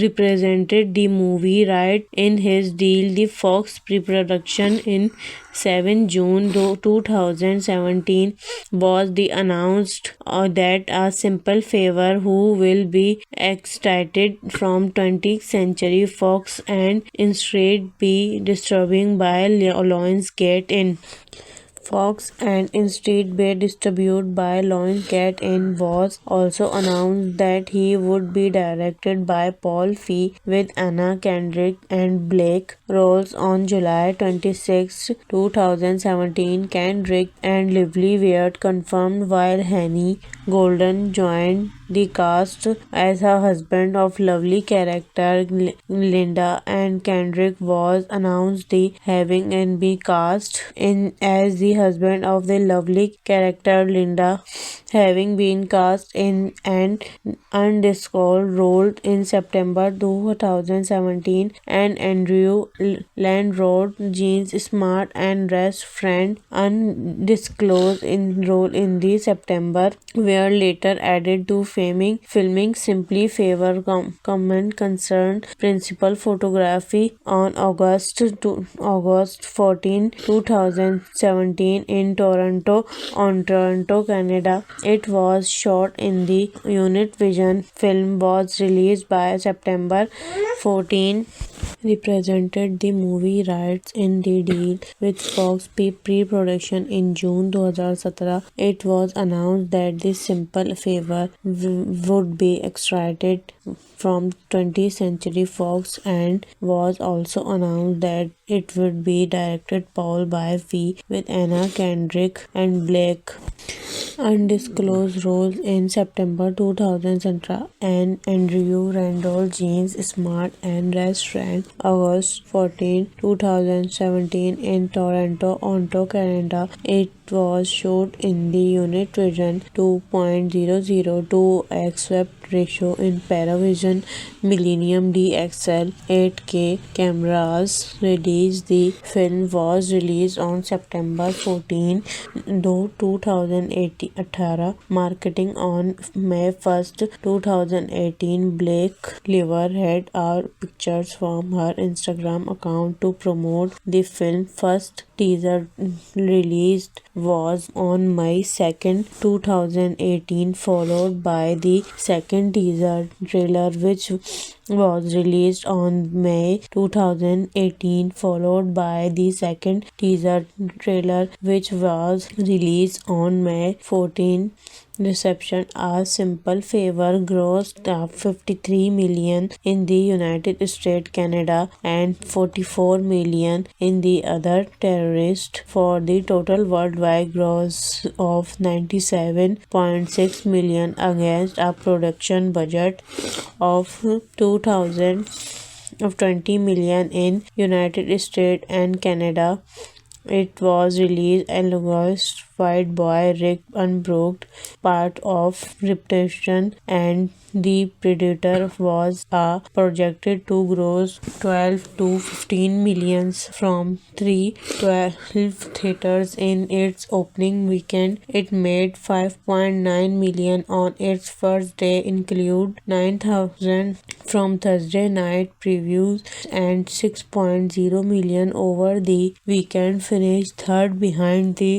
represented the movie right in his deal. The Fox pre-production in 7 June 2017 was the announced that a simple favor who will be extracted from 20th Century Fox and instead be distributed by Lionsgate in Fox and instead be distributed by Lionsgate in was also announced that he would be directed by Paul Feig with Anna Kendrick and Blake roles on July 26, 2017. Kendrick and Lively were confirmed while Henny Golden joined the cast as her husband of lovely character Linda, and Kendrick was announced the having and be cast in as the husband of the lovely character Linda, having been cast in an undisclosed role in September 2017, and Andrew Landrod, Jean Smart and Rest Friend undisclosed in role in the September were later added to filming simply favor comment concerned principal photography on August 14, 2017 in Toronto, Canada. It was shot in the Univision. Film was released by September 14. Represented the movie rights in the deal with Fox pre-production in June 2017. It was announced that the simple favor would be extracted from 20th Century Fox and was also announced that it would be directed Paul by Feig with Anna Kendrick and Blake undisclosed roles in September 2017, and Andrew Randall, James Smart and Rest Friend August 14, 2017 in Toronto, Ontario, Canada. It was shot in the Univision 2.002 aspect ratio in Paravision Millennium DXL 8K cameras. The film was released on September 14, 2018. Marketing on May 1st, 2018. Blake Liver had pictures from her Instagram account to promote the film. First teaser released was on May 2nd, 2018, followed by the second teaser trailer which was released on May 2018, followed by the second teaser trailer, which was released on May 14. Reception: A Simple Favor grossed $53 million in the United States, Canada, and $44 million in the other territories for the total worldwide gross of $97.6 million against a production budget of $20 million in United States and Canada. It was released alongside White Boy Rick Unbroken, part of Reputation, and The Predator was projected to gross 12 to 15 millions from 312 theaters in its opening weekend. It made 5.9 million on its first day, include 9,000 from Thursday night previews and 6.0 million over the weekend, finished third behind the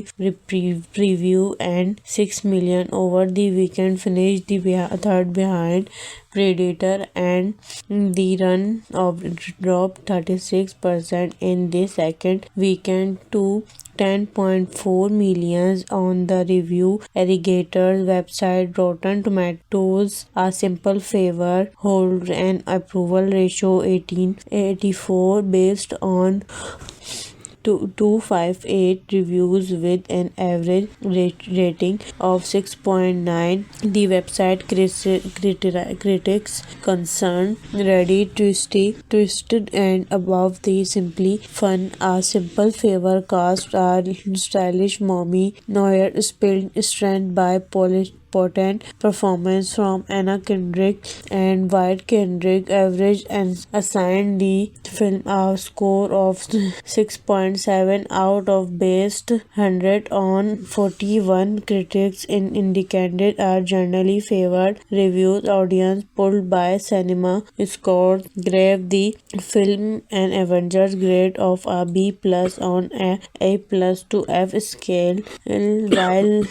preview, and 6 million over the weekend, finished the third behind Predator, and the run of dropped 36% in the second weekend to 10.4 million on the review aggregator's website Rotten Tomatoes. A Simple Favor holds an approval ratio 1884 based on 258 reviews with an average rating of 6.9. The website critics concerned Reddit twisted and above the simply fun. A Simple Favor cast a stylish mommy noir strength by potent performance from Anna Kendrick and White Kendrick average and assigned the film a score of 6.7 out of based 100 on 41 critics indicated are generally favored reviews. Audience pulled by cinema scores gave the film an Avengers grade of a B plus on A plus to F scale, while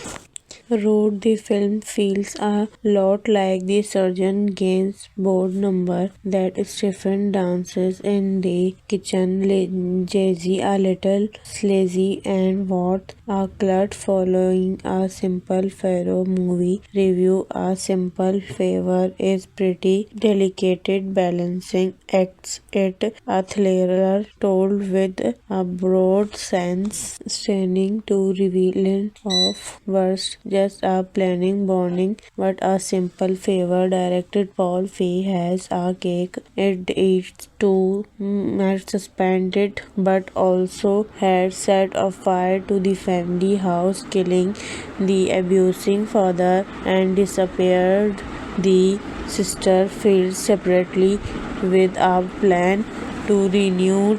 wrote the film feels a lot like the Surgeon Games board number that Stephen dances in the kitchen. Jay-Z a little sleazy and what a cult following A Simple Favor movie review. A Simple Favor is pretty delicate balancing acts. It a thriller told with a broad sense, straining to revealing of worst just a planning burning, but A Simple Favor directed Paul Feig has a cake. It eats too much suspended, but also had set afire to the family house, killing the abusing father and disappeared the sister, filled separately with a plan to renew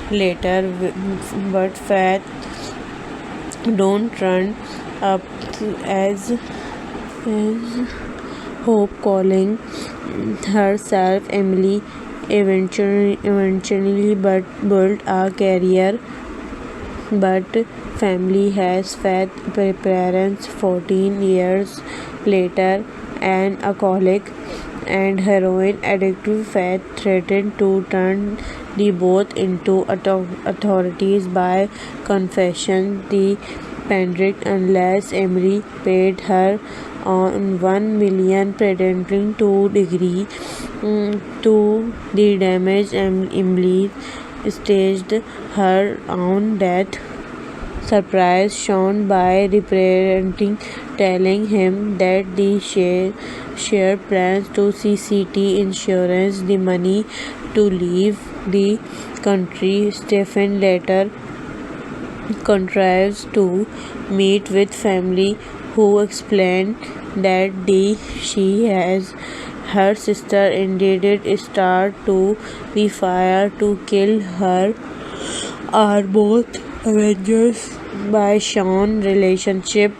later, but faith don't run up as Hope, calling herself Emily, eventually but built a career, but family has faith. Parents 14 years later, an alcoholic and heroin addict, Faith threatened to turn the both into authorities by confession. The Pendrick unless Emery paid her on $1 million pretending to agree to the damage. Emily staged her own death. Surprise Sean by repenting, telling him that the share plans to CCT insurance the money to leave the country. Stephen later contrives to meet with family who explain that she has her sister indeed start to be fired to kill her are both Avengers by Sean's relationship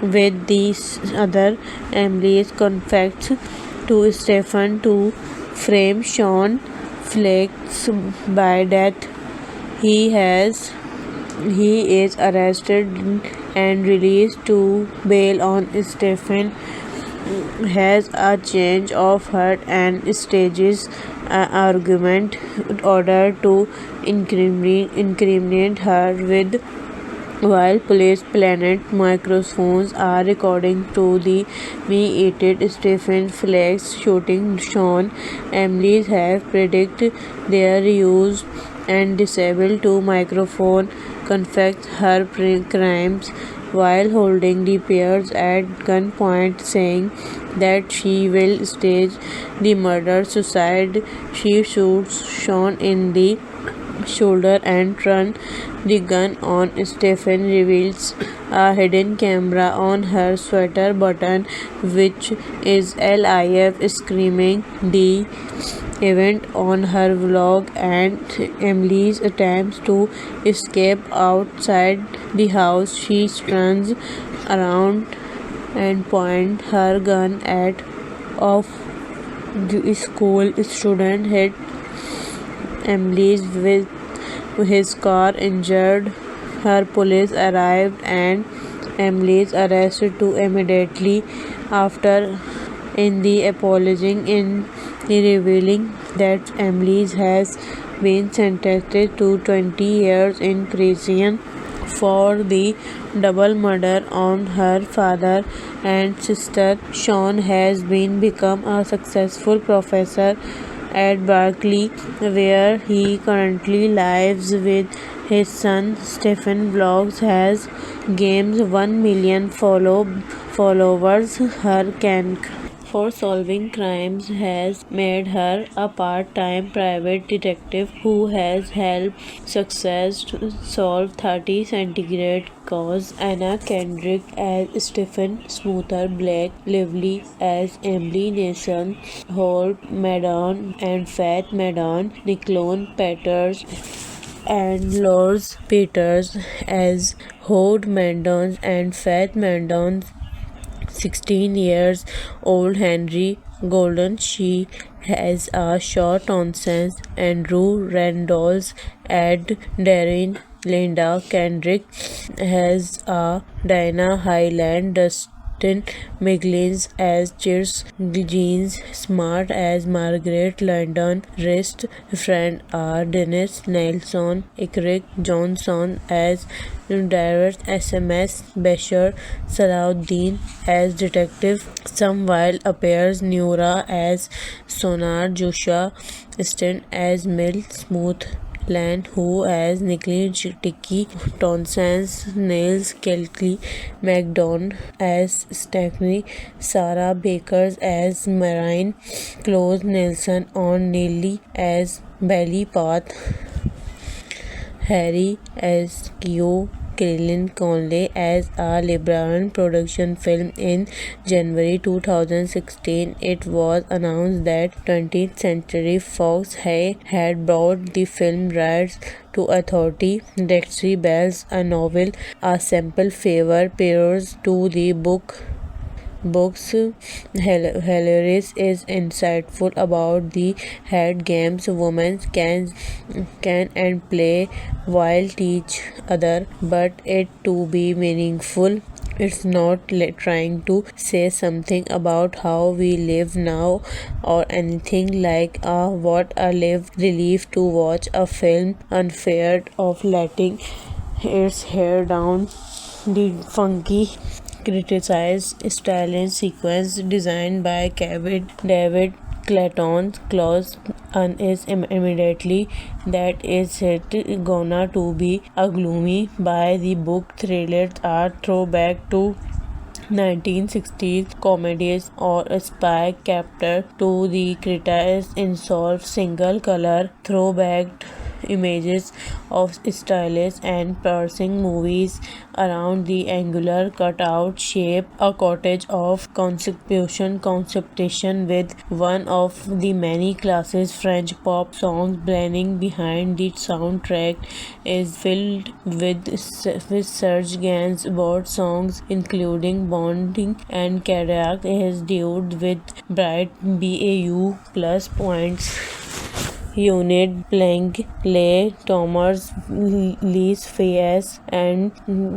with these other. Emily's confessed to Stephen to frame Sean Flex by death. He is arrested and released to bail on Stephen has a change of heart and stages an argument in order to incriminate her with while police planet microphones are recording to the me-aided Stephen Flex shooting Sean. Emily's have predicted their use and disabled to microphone confess her crimes while holding the pairs at gunpoint, saying that she will stage the murder suicide. She shoots Sean in the shoulder and turns the gun on. Stephen reveals a hidden camera on her sweater button, which is LIF screaming the event on her vlog, and Emily's attempts to escape outside the house. She turns around and points her gun at of the school student, hit Emily's with his car, injured her. Police arrived and Emily's arrested too immediately after. In the apologizing in revealing that Emily's has been sentenced to 20 years in prison for the double murder on her father and sister. Sean has been become a successful professor at Berkeley, where he currently lives with his son. Stephen Vlogs has gained 1 million followers. Her can for solving crimes has made her a part-time private detective who has helped success to solve 30 centigrade cause. Anna Kendrick as Stephen, Smoother Black Lively as Emily Nason, Holt Madon and Faith Madon, Nicklone Peters and Lors Peters as Hode Mandons and Faith Mandons. 16 years old Henry Golden. She has a short nonsense. Andrew Randolph and Darren. Linda Kendrick has a Dinah Highland. Dustin McGlynn as Cheers Jeans, Smart as Margaret London, Wrist Friend are Dennis Nelson, Ikrik Johnson as Direct SMS, Bashar Salahuddin as Detective Samwile appears, Nura as Sonar, Joshua Stent as Mill Smooth Land, who as Nicola Tiki, Tonsens, Niles Kelly, McDonald as Stephanie, Sarah Bakers as Marine, Close Nelson on Nelly as Belly Path, Harry as Kyo, Krillin Conley as a LeBron production film. In January 2016, it was announced that 20th Century Fox had bought the film rights to Authority. Dexter Bell's a novel, a simple favor pairs to the book's hilarious is insightful about the head games women can and play while teach other, but it to be meaningful. It's not trying to say something about how we live now or anything like what a relief to watch a film unfair of letting its hair down. The funky criticized stylish sequence designed by David Clayton's clause is immediately that is it gonna to be a gloomy by the book. Thrillers are throwback to 1960s comedies or a spy captor to the criticized insult single color throwback images of stylish and piercing movies around the angular cutout shape. A cottage of conception with one of the many classic French pop songs blending behind the soundtrack is filled with Serge Gainsbourg songs including Bonding and Cadillac is dude with bright BAU plus points. Unit Blank, Leigh Thomas, Lee Fayes, and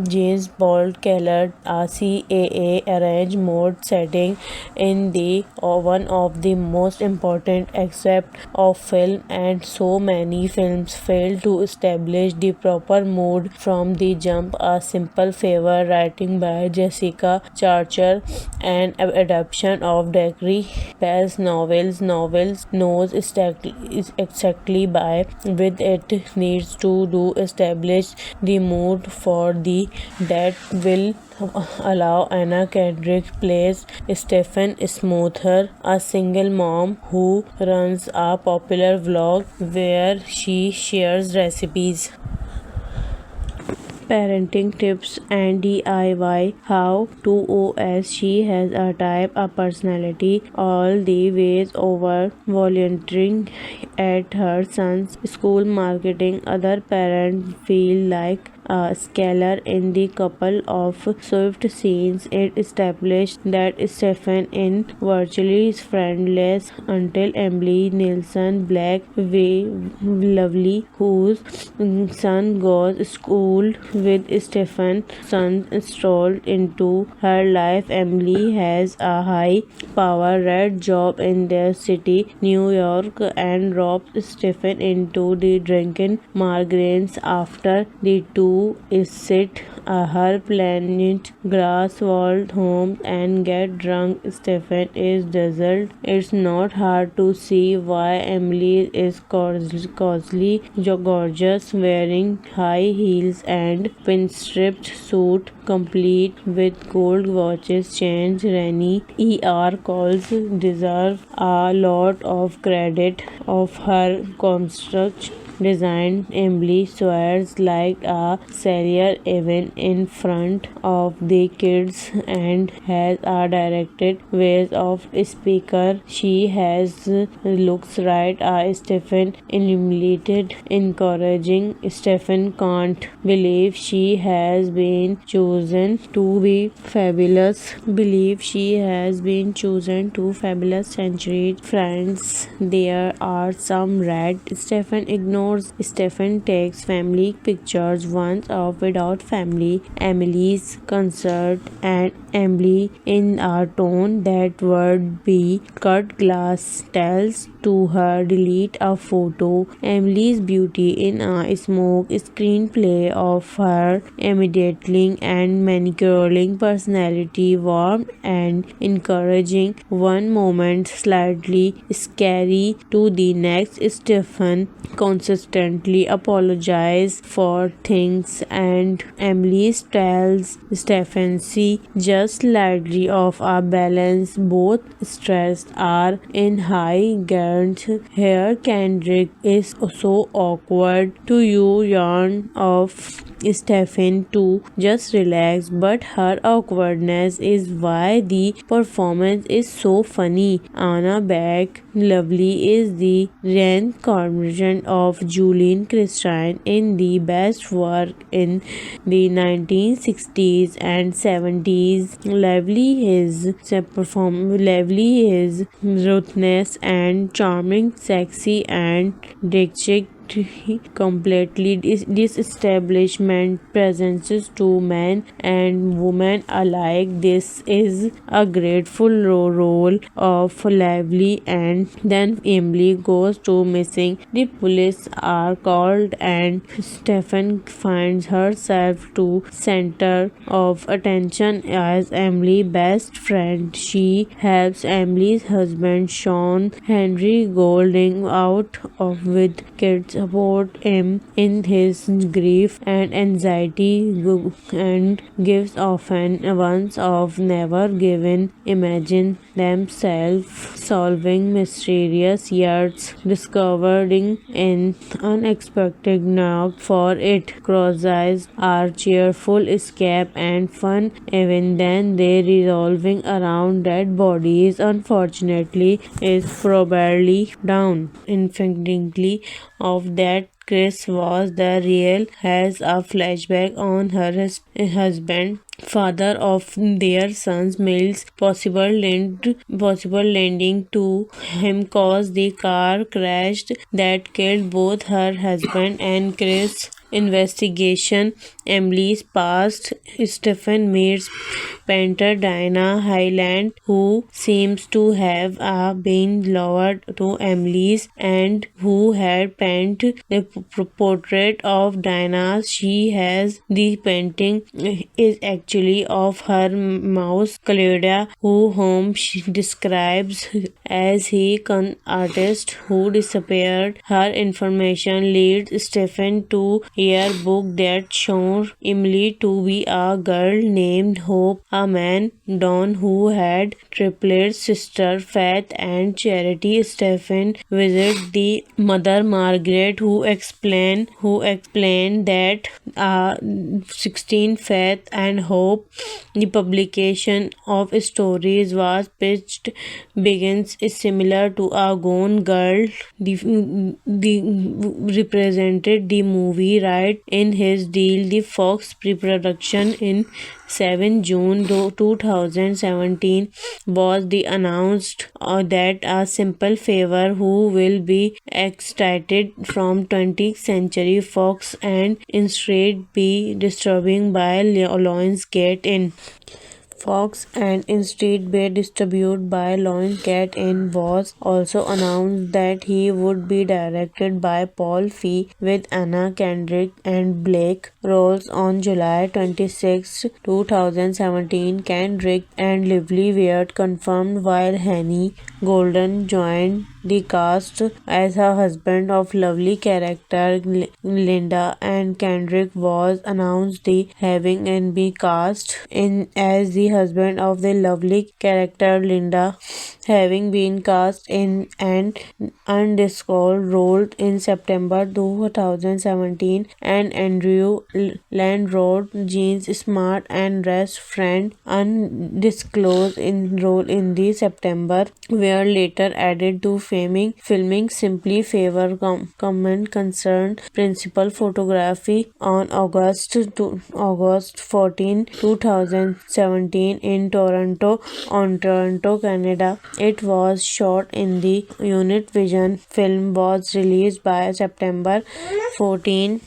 James Bolt Keller, a CAA arrange mode setting in the one of the most important aspects of film, and so many films fail to establish the proper mood from the jump. A Simple Favor, writing by Jessica Charcher, an adaptation of Gregory Bell's novels knows exactly by with it needs to do establish the mood for the that will allow Anna Kendrick plays Stephen Smoother, a single mom who runs a popular vlog where she shares recipes, parenting tips, and DIY how to OS. She has a type, a personality, all the ways over volunteering at her son's school marketing. Other parents feel like a scholar in the couple of swift scenes. It established that Stephen is virtually friendless until Emily Nielsen Black Lovely, whose son goes school with Stephen's son, installed into her life. Emily has a high-power red job in their city, New York, and robs Stephen into the drinking migrants after the two sit her planet glass-walled home and get drunk. Stephen is dazzled. It's not hard to see why Emily is cosily gorgeous, wearing high heels and pinstriped suit complete with gold watches chains. Rennie E.R. calls deserve a lot of credit of her construct design. Emily swears like a sailor even in front of the kids and has a directed ways of speaker. She has looks right. Stephen illuminated, encouraging. Stephen can't believe she has been chosen to be fabulous. Believe she has been chosen to fabulous century friends. There are some red. Stephen ignores. Stephen takes family pictures once off without family. Emily's concert and Emily in a tone that would be cut glass tells to her delete a photo. Emily's beauty in a smoke screenplay of her immediately and manicuring personality, warm and encouraging one moment, slightly scary to the next. Stephen consistently apologizes for things and Emily tells Stephen she just slightly off a balance. Both stressed are in high gears. Here Kendrick is so awkward to you yarn of Stephen to just relax, but her awkwardness is why the performance is so funny. Anna Beck Lovely is the reincarnation of Julian Christine in the best work in the 1960s and 70s. Lovely is ruthless and charming, sexy and dick completely disestablishment presences to men and women alike. This is a grateful role of Lively, and then Emily goes to missing. The police are called and Stephen finds herself to center of attention as Emily's best friend. She helps Emily's husband Sean Henry Golding out of with kids, support him in his grief and anxiety, and gives often ones of never given imagine themselves solving mysterious yet discovering an unexpected knock. For it crosses are cheerful escape and fun even then they revolving around dead bodies. Unfortunately is probably down infinitely of that Chris was the real has a flashback on her husband father of their sons Mills' possible lending to him caused the car crash that killed both her husband and Chris. Investigation Emily's past Stephen meets painter Diana Hyland, who seems to have been lowered to Emily's and who had painted the portrait of Diana. She has the painting is actually of her mouse Claudia, whom she describes as he con artist who disappeared. Her information leads Stephen to yearbook that shows Emily to be a girl named Hope, a man Don who had triplets, sister Faith and Charity. Stephen visits the mother Margaret, who explained that 16 Faith and Hope. The publication of stories was pitched begins similar to a Gone Girl. The represented the movie right in his deal. The Fox pre-production in 7 June 2017 was the announced that a simple favor who will be extracted from 20th Century Fox and instead be distributed by Lionsgate in Fox and instead be distributed by Lionsgate in was also announced that he would be directed by Paul Feig with Anna Kendrick and Blake roles on July 26, 2017. Kendrick and Lively were confirmed while Henny Golden joined the cast as her husband of lovely character Linda, and Kendrick was announced the having and be cast in as the husband of the lovely character Linda, having been cast in an undisclosed role in September 2017, and Andrew Landrod, Jean Smart and Rest Friend undisclosed in role in the September were later added to filming simply favor comment concerned principal photography on August 14, 2017 in Toronto, Canada. It was shot in the Univision. Film was released by September 14.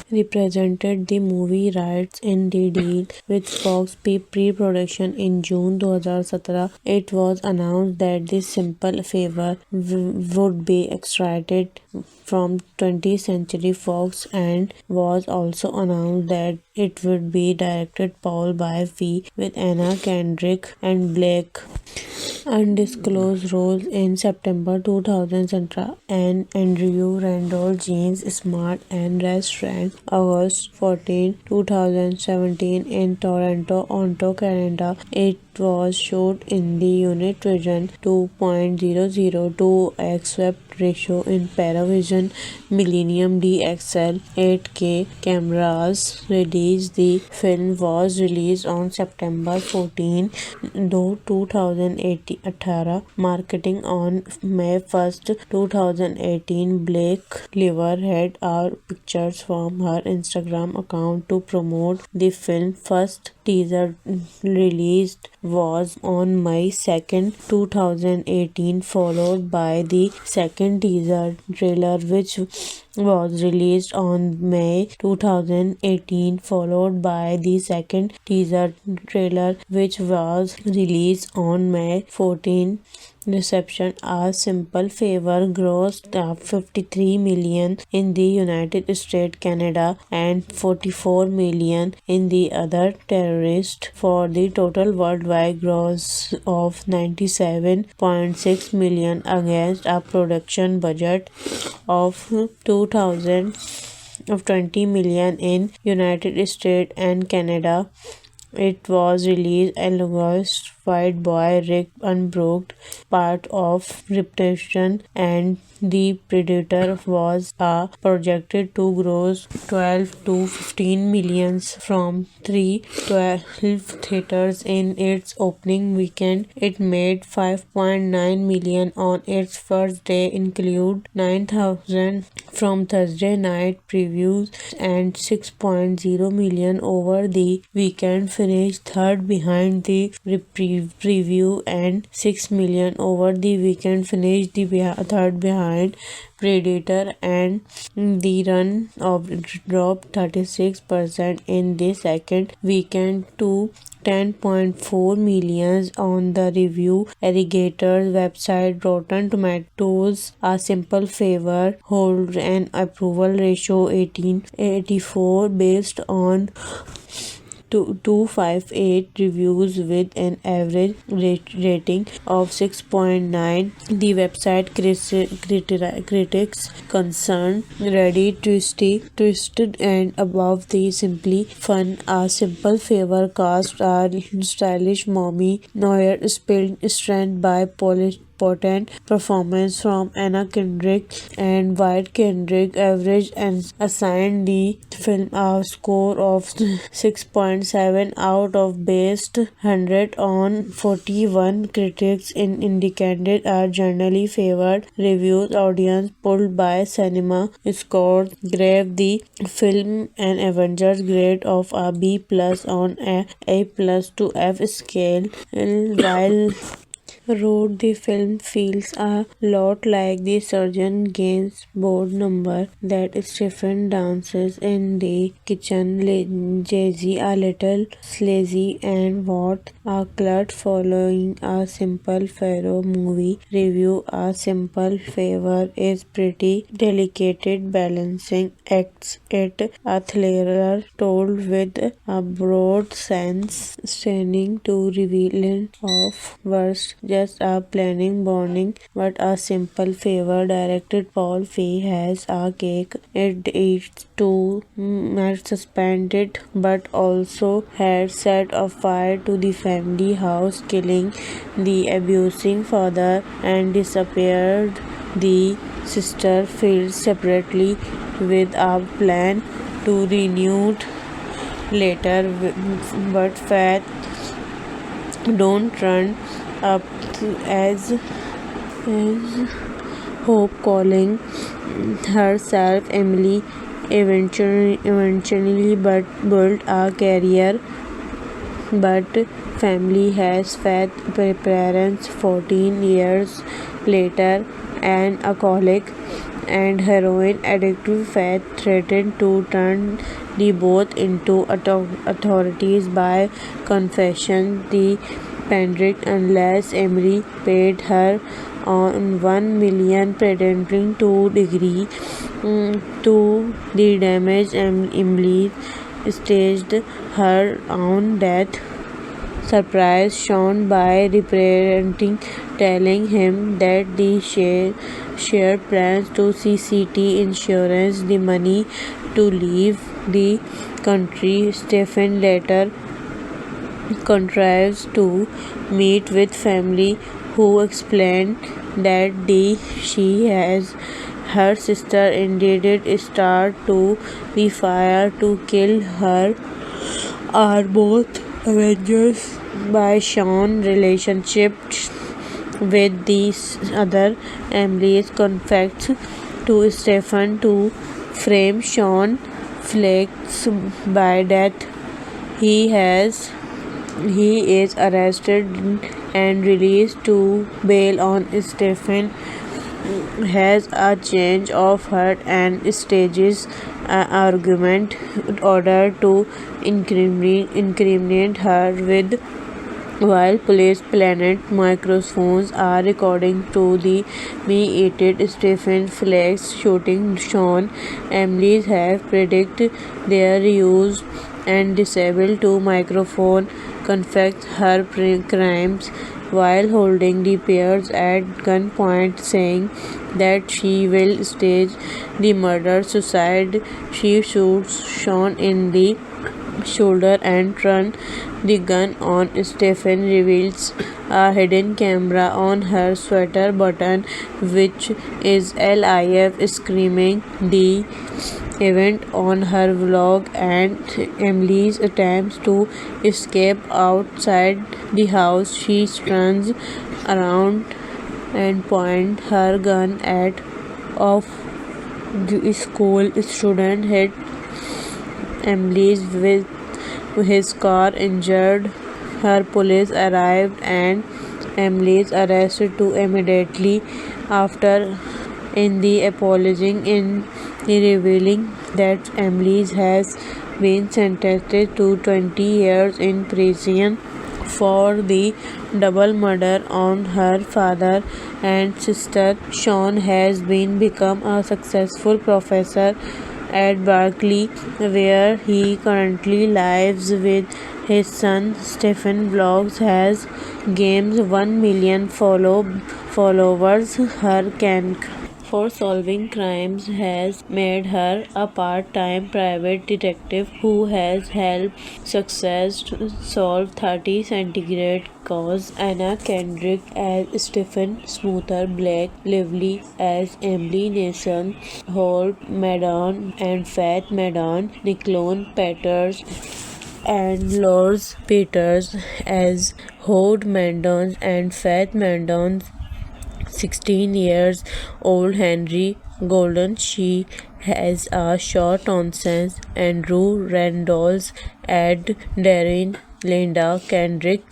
Represented the movie rights in the deal with Fox pre-production in June 2017. It was announced that this simple favor would be extracted from 20th Century Fox and was also announced that it would be directed Paul by Feig with Anna Kendrick and Blake undisclosed roles in September 2017, and Andrew Randall, James Smart and Rest Friend August 14, 2017 in Toronto, Ontario, Canada. It was shot in the Univision 2.002 aspect ratio in Paravision Millennium DXL 8K cameras. Released the film was released on September 14, 2018. Marketing on May 1st, 2018. Blake Liver had our pictures from her Instagram account to promote the film. First teaser released was on May 2nd, 2018, followed by the second teaser trailer which was released on May 2018, followed by the second teaser trailer which was released on May 14. Reception: A Simple Favor grossed $53 million in the United States, Canada, and $44 million in the other territories for the total worldwide gross of $97.6 million against a production budget of $20 million in United States and Canada. It was released August white boy Rick unbroke part of reputation, and The Predator was projected to gross 12 to 15 millions from 312 theaters in its opening weekend. It made 5.9 million on its first day, include 9,000 from Thursday night previews and 6.0 million over the weekend, finished third behind the preview, and 6 million over the weekend, finished the third behind Predator, and the run of dropped 36% in the second weekend to 10.4 millions on the review aggregator's website Rotten Tomatoes. A Simple Favor holds an approval ratio 1884 based on 258 reviews with an average rating of 6.9. The website critics concerned Reddit twisted and above the simply fun. A Simple Favor cast a stylish mommy Noir spilled strength by potent performance from Anna Kendrick and White. Kendrick averaged and assigned the film a score of 6.7 out of based 100 on 41 critics indicated are generally favored reviews. Audience pulled by cinema scores gave the film an Avengers grade of a B plus on A plus to F scale, while wrote the film feels a lot like the Surgeon Games board number that Stephen dances in the kitchen. Jay-Z a little sleazy and what a cult following A Simple Favor movie review. A Simple Favor is pretty delicate balancing acts. It a thriller told with a broad sense, standing to revealing of worst just a planning burning, but A Simple Favor directed Paul Feig has a cake. It eats too much suspended, but also had set a fire to the family house, killing the abusing father and disappeared the sister, filled separately with a plan to renew later, but faith don't run up as Hope, calling herself Emily, eventually but built a career, but family has faith. Parents 14 years later, an alcoholic and heroin addict, Faith threatened to turn the both into authorities by confession the pendant unless Emily paid her on $1 million, pretending to agree to the damage. Emily staged her own death, surprised Sean by repenting, telling him that the shared plans to CCT insurance the money to leave the country. Stephen later contrives to meet with family who explained that she has her sister indeed start to be fired to kill her are both Avengers by Sean's relationship with these other. Emily's confessed to Stephen to frame Sean Flake's by death. He is arrested and released to bail on. Stephen has a change of heart and stages an argument order to incriminate her with, while police planet microphones are recording to the me-aided Stephen Flake's shooting Sean. Emily's have predicted their use and disabled to microphone confess her crimes while holding the pairs at gunpoint, saying that she will stage the murder suicide. She shoots Sean in the shoulder and turns the gun on. Stephen reveals a hidden camera on her sweater button, which is Liv screaming the event on her vlog, and Emily's attempts to escape outside the house. She turns around and points her gun at of the school student, hit Emily's with his car, injured her. Police arrived and Emily's arrested too immediately after in the apologizing in revealing that Emily has been sentenced to 20 years in prison for the double murder on her father and sister. Sean has been become a successful professor at Berkeley, where he currently lives with his son. Stephen Vlogs has gained 1 million followers. Her can for solving crimes has made her a part-time private detective who has helped success solve 30 centigrade cause. Anna Kendrick as Stephen, Smoother Black Lively as Emily Nason, Holt Madon and Faith Madon, Nicole Peters and Lors Peters as Howard Mandon and Faith Mandon. 16 years old Henry Golden. She has a short nonsense. Andrew Randolph and Darren. Linda Kendrick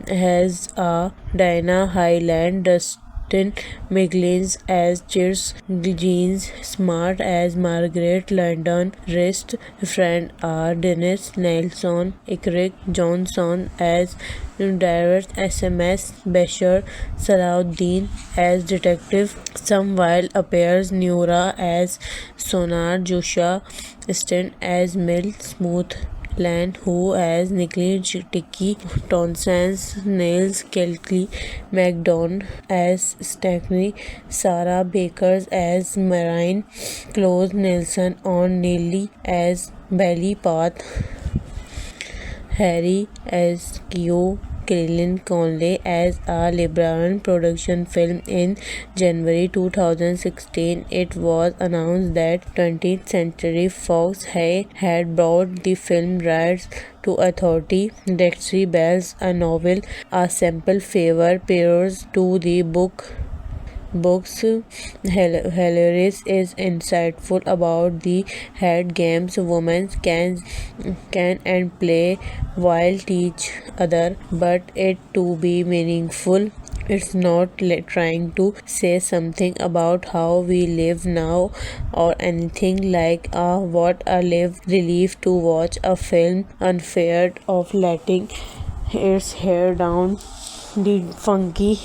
has a Diana Highland. Dustin McGlynn as Cheers Jeans, Smart as Margaret London, Wrist Friend are Dennis Nelson, Ikrik Johnson as Direct SMS, Bashar Salahuddin as Detective Samwile appears, Nura as Sonar, Joshua Stent as Mill Smooth Land, who as Nikki Tiki Tonsens, Nails Kelly McDonald as Stackney, Sarah Bakers as Marine, Close Nelson on Nelly as Belly Path, Harry as Kyo, Krillin Conley as a LeBron production film. In January 2016, it was announced that 20th Century Fox had bought the film rights to Authority. Dexter Bell's a novel, a simple favor pairs to the book's hilarious is insightful about the head games women can and play while teach other, but it to be meaningful. It's not trying to say something about how we live now or anything like what a relief to watch a film unfair of letting its hair down. The funky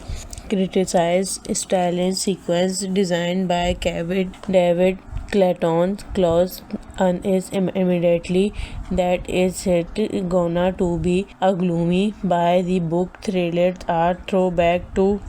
criticized stylish sequence designed by David Clayton Claus is immediately that is it gonna to be a gloomy by the book. Thrillers are throwback to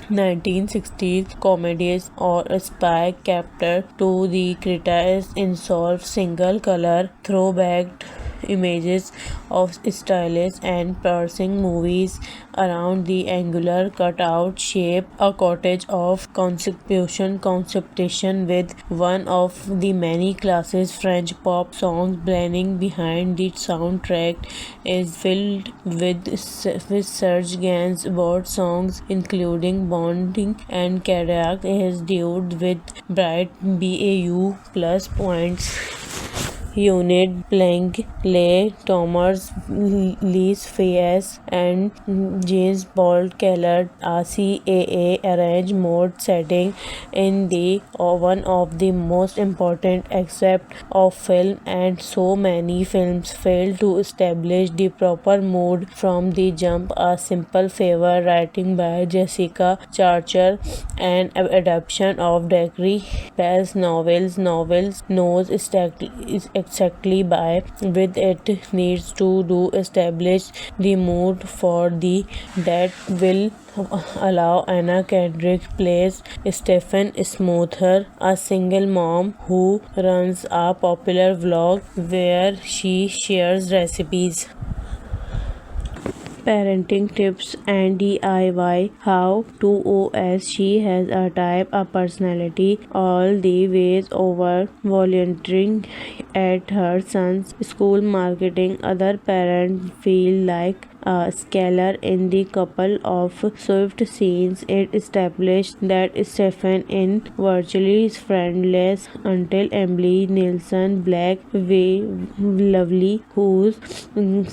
1960s comedies or a spy captor to the criticized in soft single color throwback images of stylish and piercing movies around the angular cutout shape, a cottage of conception with one of the many classic French pop songs blending behind. The soundtrack is filled with Serge Gainsbourg songs, including Bonding and Cadillac is dude with bright BAU plus points. Unit Blank, Leigh Thomas, Liz Fayes, and James Bolt Keller, a CAA arrange mode setting in the one of the most important aspects of film, and so many films fail to establish the proper mood from the jump. A Simple Favor, writing by Jessica Charcher, an adaptation of Dacre Bell's novels knows exactly by with it needs to do establish the mood for the that will allow Anna Kendrick plays Stephen Smoother, a single mom who runs a popular vlog where she shares recipes, parenting tips and DIY how to OS. She has a type, a personality, all the ways over volunteering at her son's school marketing. Other parents feel like a scholar in the couple of swift scenes. It established that Stephen is virtually friendless until Emily Nielsen Black way Lovely, whose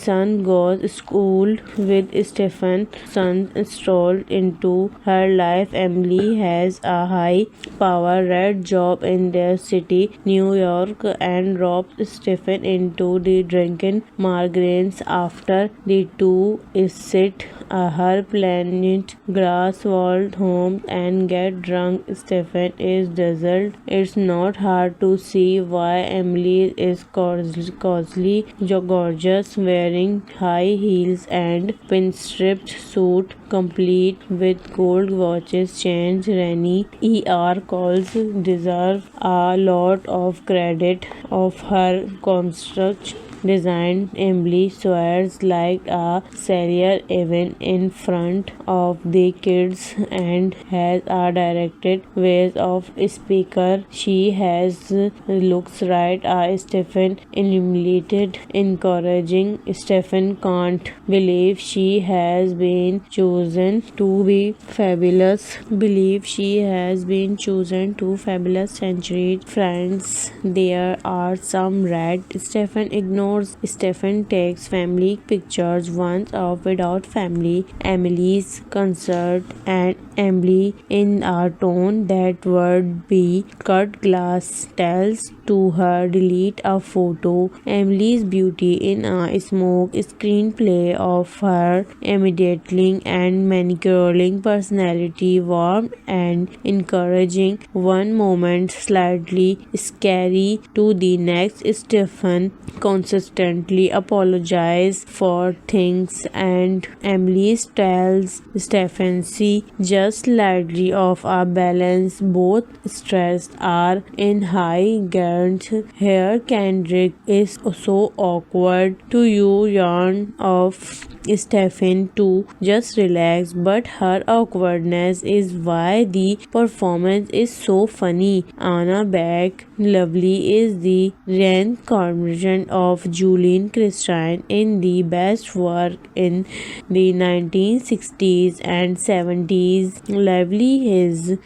son goes school with Stephen, son strolled into her life. Emily has a high power red job in their city, New York, and robs Stephen into the drinking migraines after the two sit her planet grass-walled home and get drunk. Stephen is dazzled. It's not hard to see why Emily is cosily gorgeous, wearing high heels and pinstriped suit complete with gold watches, chains. Rennie ER calls deserve a lot of credit of her construct design. Emily swears like a sailor even in front of the kids and has a directed ways of speaker. She has looks right. Stephen illuminated, encouraging. Stephen can't believe she has been chosen to be fabulous. Believe she has been chosen to fabulous century friends. There are some red. Stephen ignores. Stephen takes family pictures once off without family. Emily's concert and Emily in a tone that would be cut glass tells to her delete a photo. Emily's beauty in a smoke screenplay of her immediately and manicuring personality, warm and encouraging one moment, slightly scary to the next. Stephen consistently apologizes for things and Emily tells Stephen she just slightly off a balance. Both stressed are in high gears. Here Kendrick is so awkward to you yarn of Stephen to just relax, but her awkwardness is why the performance is so funny. Anna Beck Lovely is the reincarnation of Julian Christine in the best work in the 1960s and 70s. Lovely is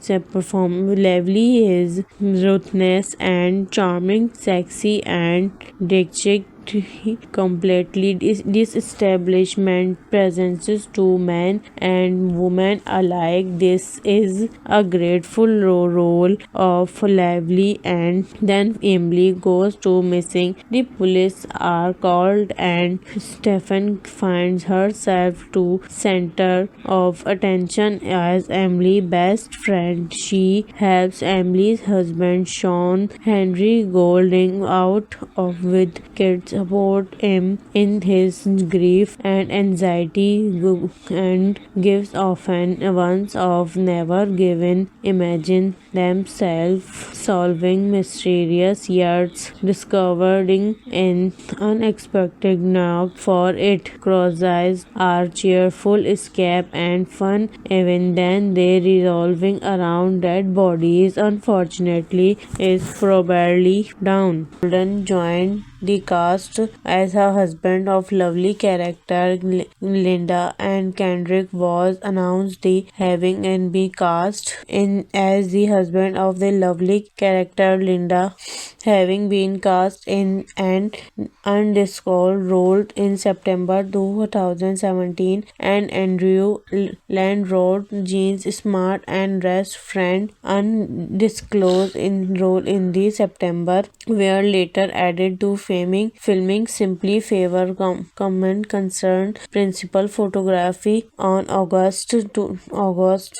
ruthless and charming, sexy and dick completely disestablishment presences to men and women alike. This is a grateful role of Lively, and then Emily goes to missing. The police are called and Stephen finds herself to center of attention as Emily's best friend. She helps Emily's husband Sean Henry Golding out of with kids, support him in his grief and anxiety, and gives often ones of never given imagine themselves solving mysterious yet discovering an unexpected knock. For it crosses are cheerful escape and fun, even then they revolving around dead bodies unfortunately is probably down. Golden joined the cast as her husband of lovely character Linda, and Kendrick was announced the having and be cast in as the husband of the lovely character Linda, having been cast in an undisclosed role in September 2017, and Andrew Landrod, Jean's smart and best friend, undisclosed in role in the September, were later added to filming simply favor comment concerned principal photography on August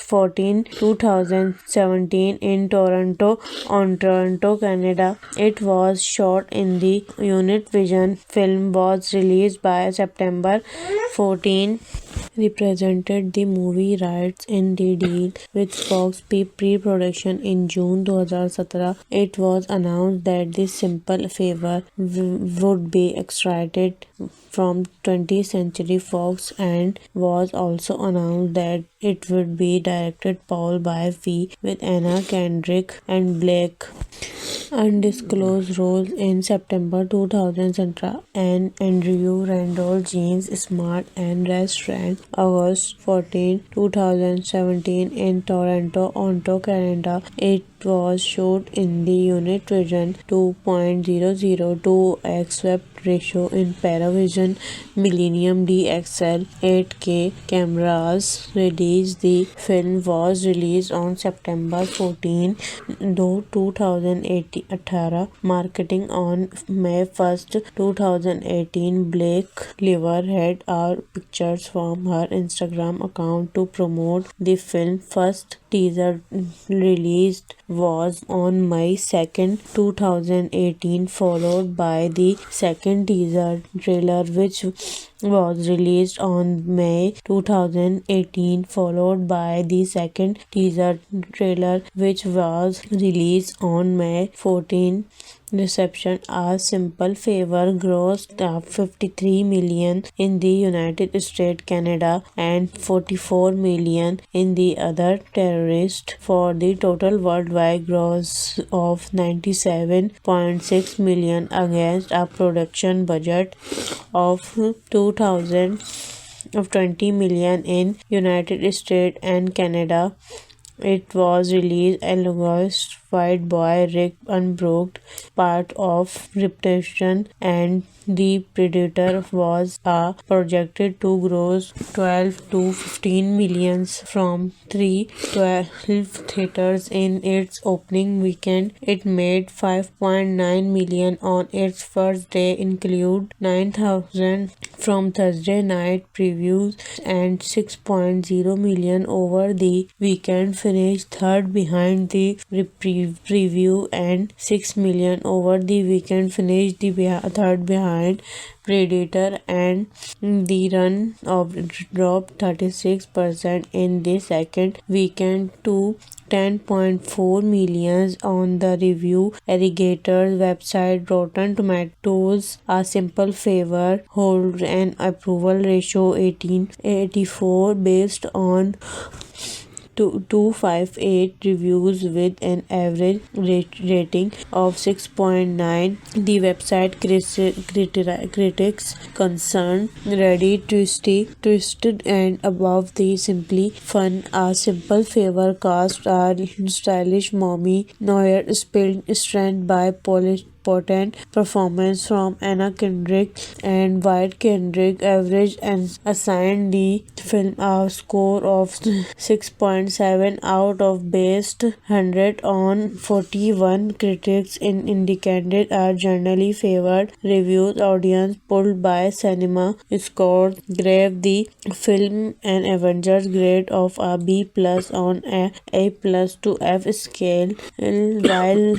14, 2017 in Toronto, Canada. It was shot in the Univision. Film was released by September 14. Represented the movie rights in the deal with Fox pre-production in June 2017. It was announced that this simple favor would be extracted from 20th Century Fox and was also announced that it would be directed Paul by V with Anna Kendrick and Blake undisclosed roles in September 2000 and Andrew Randall, James Smart and Restaurant August 14, 2017 in Toronto, Ontario, Canada. It was shot in the Univision 2.002 aspect ratio in Paravision Millennium DXL 8K cameras. The film was released on September 14, 2018. Marketing on May 1st, 2018. Blake Lively had our pictures from her Instagram account to promote the film. First teaser released was on May 2nd, 2018, followed by the second teaser trailer which was released on May 2018, followed by the second teaser trailer which was released on May 14. Reception: A Simple Favor grossed $53 million in the United States, Canada, and $44 million in the other territories for the total worldwide gross of $97.6 million against a production budget of $20 million in United States and Canada. It was released alongside White Boy Rick Unbroken, part of Reputation, and The Predator was projected to gross 12 to 15 million from 12 theaters in its opening weekend. It made 5.9 million on its first day, include 9,000 from Thursday night previews and 6.0 million over the weekend, finished third behind the preview, and 6 million over the weekend, finished the third behind Predator, and the run of dropped 36% in the second weekend to 10.4 million on the review aggregator website Rotten Tomatoes. A Simple Favor holds an approval ratio 1884 based on 258 reviews with an average rating of 6.9. The website critics concerned Reddit twisted and above the simply fun. A Simple Favor cast a stylish mommy Noir spilled strength by potent performance from Anna Kendrick and White. Kendrick averaged and assigned the film a score of 6.7 out of based 100 on 41 critics indicated are generally favored reviews. Audience pulled by cinema scores gave the film an Avengers grade of a B+ on a A+ to F scale, while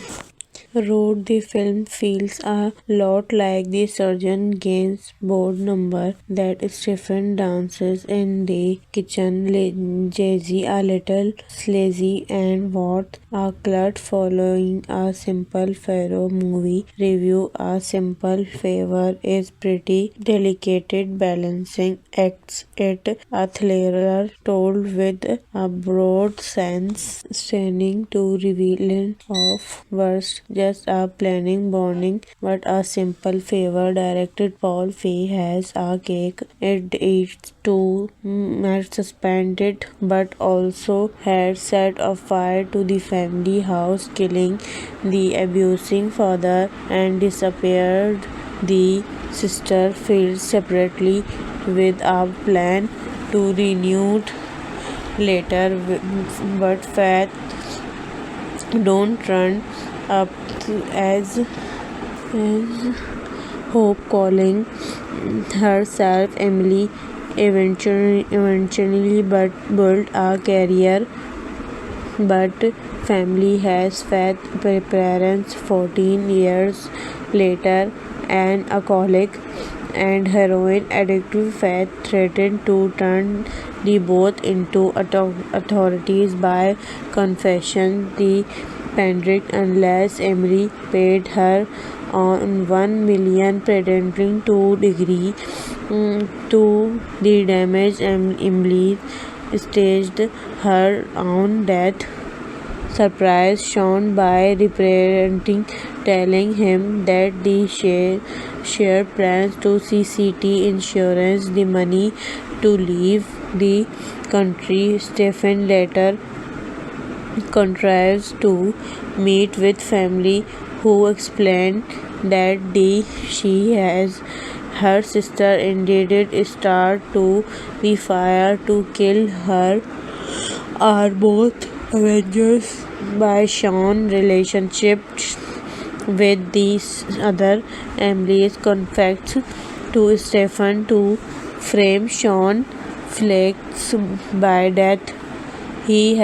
wrote the film feels a lot like the Surgeon Games board number that Stephen dances in the kitchen. Jay-Z a little sleazy and what a cult following A Simple Favor movie review. A Simple Favor is pretty delicate balancing acts. It a thriller told with a broad sense standing to revealing of worst just a planning bonding, but A Simple Favor directed Paul Feig has a cake. It eats too much suspended, but also had set a fire to the family house, killing the abusing father and disappeared the sister, filled separately with a plan to renew later, but faith don't run up as Hope, calling herself Emily, eventually but built a career, but family has faith. Parents 14 years later, an alcoholic and heroin addict, Faith threatened to turn the both into authorities by confession. The pandemic unless Emily paid her on 1 million, pretending to degree to the damage. Emily staged her own death, surprised Sean by repenting, telling him that the shared plans to CCT insurance the money to leave the country. Stephen later contrives to meet with family, who explained that she has her sister indeed start to the fire to kill her are both avengers by Sean's relationship with these other. Emily's confessed to Stephen to frame Sean Flake's by death. He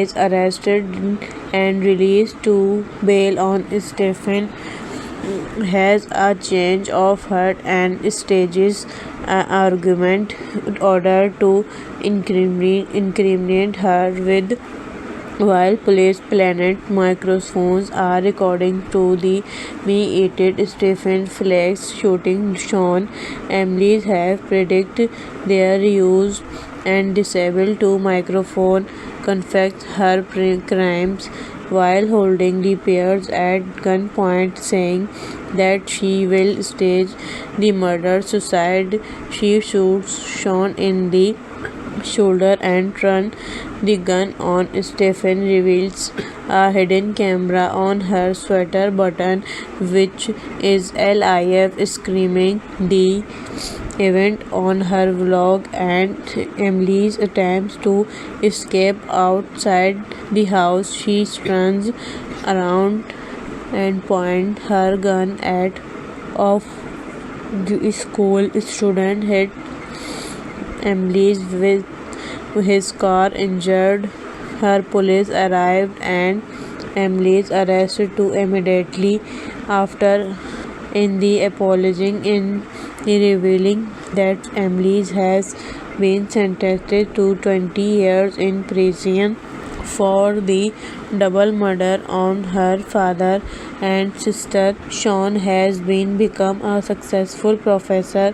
is arrested and released to bail on. Stephen has a change of heart and stages an argument in order to incriminate her with. While police planet microphones are recording to the me-aided Stephen Flake's shooting, Sean Emily's have predicted their use and disabled to microphone confess her crimes while holding the pairs at gunpoint, saying that she will stage the murder-suicide. She shoots Sean in the shoulder and turns the gun on. Stephen reveals a hidden camera on her sweater button, which is live screaming the event on her vlog, and Emily's attempts to escape outside the house. She turns around and points her gun at of the school student, hit Emily's with his car, injured her. Police arrived and Emily is arrested too immediately after. In the apologizing in the revealing that Emily has been sentenced to 20 years in prison for the double murder on her father and sister. Sean has become a successful professor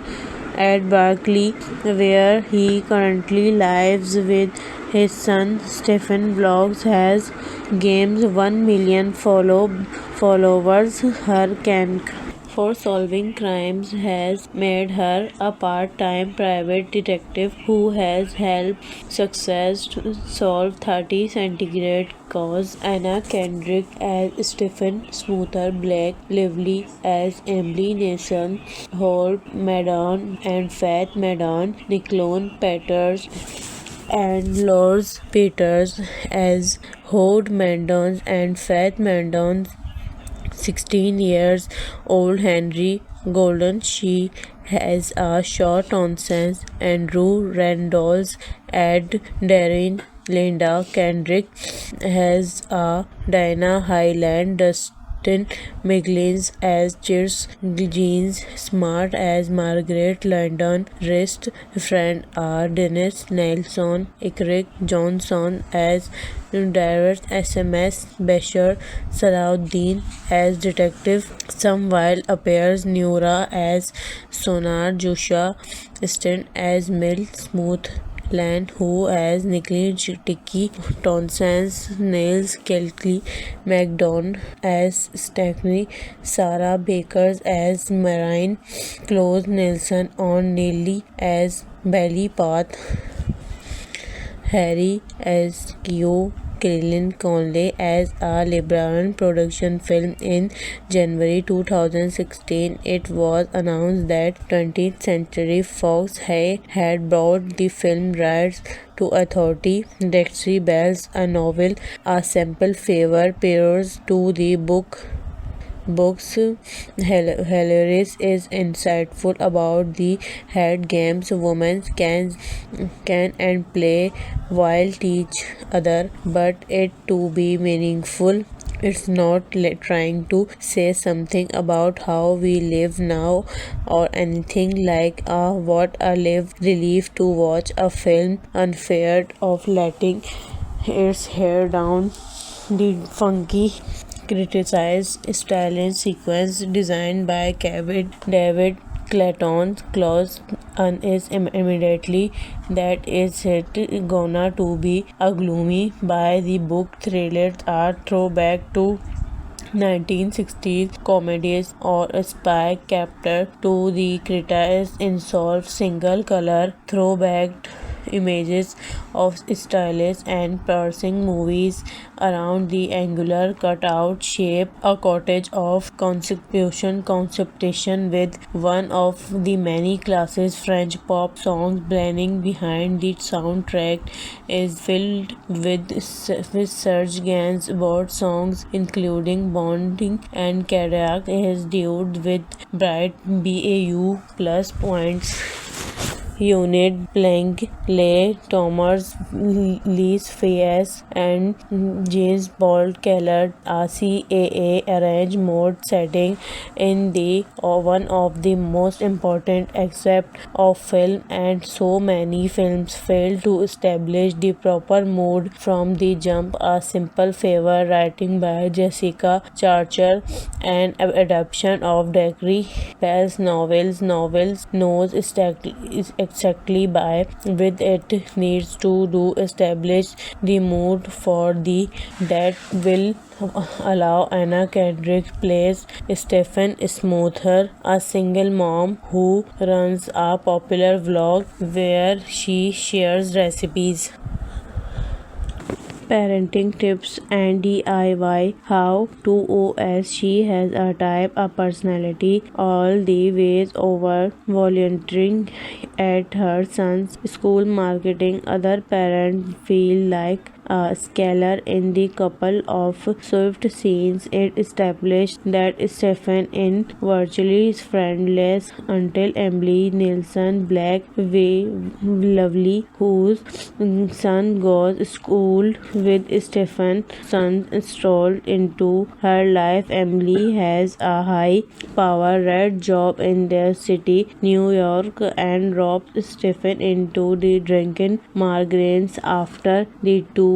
at Berkeley, where he currently lives with his son. Stephen Vlogs has gained 1 million followers. Her can for solving crimes has made her a part-time private detective who has helped success to solve 30 centigrade cause. Anna Kendrick as Stephen, Smoother Black Lively as Emily Nason, Holt Madon and Faith Madon, Nicole Peters and Lors Peters as Hode Mandons and Faith Mandons. 16 years old Henry Golden. She has a short nonsense. Andrew Randolph and Darren. Linda Kendrick has a Diana Highland. Dustin McGlynn as Cheers Jeans, Smart as Margaret London, Wrist Friend are Dennis Nelson, Ikrik Johnson as Direct SMS, Bashar Salahuddin as Detective Samwile appears, Nura as Sonar, Joshua Stent as Mel Smooth Land, who as Nikki Tiki Tonsens, Nails Kelly McDonald as Stephanie, Sarah Bakers as Marine, Close Nelson on Nelly as Belly Path, Harry as Kyo, Kaylin Conley as a LeBron production film. In January 2016, it was announced that 20th Century Fox had bought the film rights to authority Dexter Bell's a novel, A Simple Favor, pairs to the book books. Hilarious is insightful about the head games women can and play while teach other, but it to be meaningful. It's not trying to say something about how we live now or anything like what a relief to watch a film unfair of letting its hair down. The funky criticized stylish sequence designed by David Clayton Claus is immediately that is it gonna to be a gloomy by the book thrillers are throwback to 1960s comedies or a spy captor to the criticized insolved single color throwback images of stylish and piercing movies around the angular cutout shape a cottage of conception with one of the many classes French pop songs blending behind the soundtrack is filled with Serge Gainsbourg songs including Bonding and Cadillac is dude with bright BAU plus points unit Blank, Lay, Thomas Lees Fayes and James Bond Keller CAA arrange mode setting in the one of the most important aspects of film and so many films fail to establish the proper mood from the jump a simple favor writing by Jessica Charcher and adaptation of Gregory Bell's novels knows exactly by with it needs to do establish the mood for the that will allow Anna Kendrick plays Stephen Smoother, a single mom who runs a popular vlog where she shares recipes, parenting tips and DIY how to OS. She has a type, a personality, all the ways over volunteering at her son's school marketing. Other parents feel like a scholar in the couple of swift scenes. It established that Stephen is virtually friendless until Emily Nielsen Black Lovely, whose son goes school with Stephen's son strolled into her life. Emily has a high-powered job in their city, New York, and robs Stephen into the drinking migraines after the two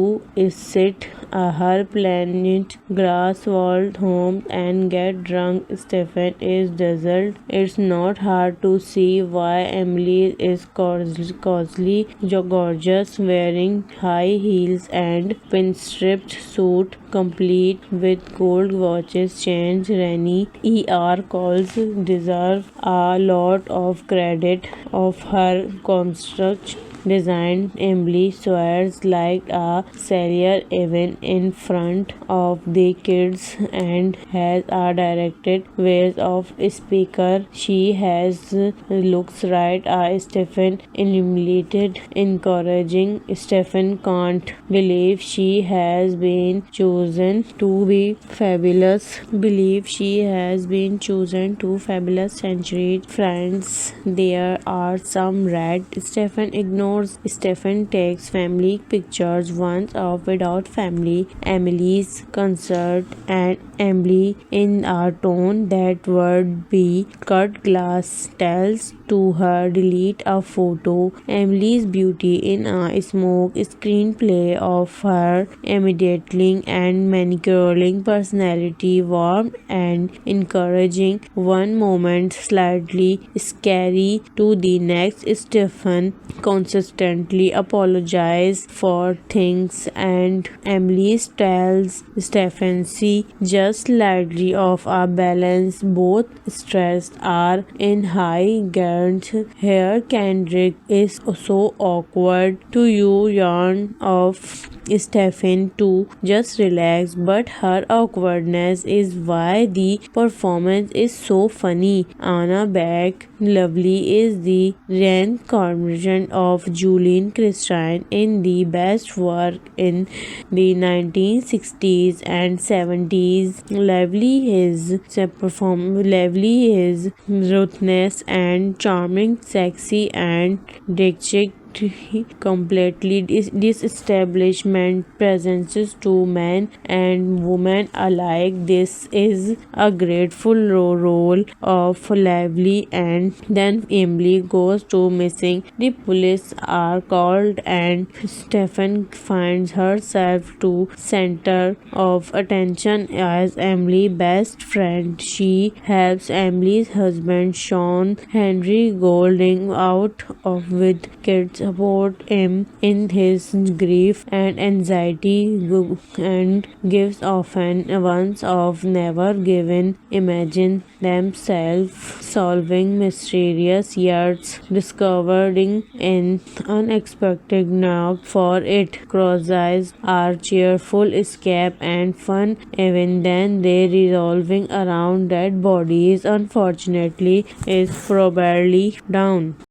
sit her planet glass-walled home and get drunk. Stephen is dazzled. It's not hard to see why Emily is cosily gorgeous, wearing high heels and pinstriped suit complete with gold watches chains. Rennie ER calls deserve a lot of credit of her construct design. Emily swears like a sailor even in front of the kids and has a directed ways of speaker. She has looks right. Stephen illuminated, encouraging. Stephen can't believe she has been chosen to be fabulous. Believe she has been chosen to fabulous century friends. There are some red. Stephen ignores. Stephen takes family pictures once off without family. Emily's concert and Emily in a tone that would be cut glass tells to her delete a photo. Emily's beauty in a smoke screenplay of her immediately and manicuring personality, warm and encouraging one moment, slightly scary to the next. Stephen consistently apologizes for things and Emily tells Stephen she just slightly off a balance. Both stressed are in high gear. Here Kendrick is so awkward to you yarn of Stephen to just relax, but her awkwardness is why the performance is so funny. Anna Beck Lovely is the reincarnation of Julian Christine in the best work in the 1960s and 70s. Lovely is ruthless and charming, sexy and dick completely disestablishment presences to men and women alike. This is a grateful role of Lively, and then Emily goes to missing. The police are called and Stephen finds herself to center of attention as Emily's best friend. She helps Emily's husband Sean Henry Golding out of with kids, support him in his grief and anxiety, and gives often once of never given imagine themselves solving mysterious yet discovering an unexpected knock for it. Crosseyes are cheerful escape and fun even then they revolving around dead bodies unfortunately is probably down.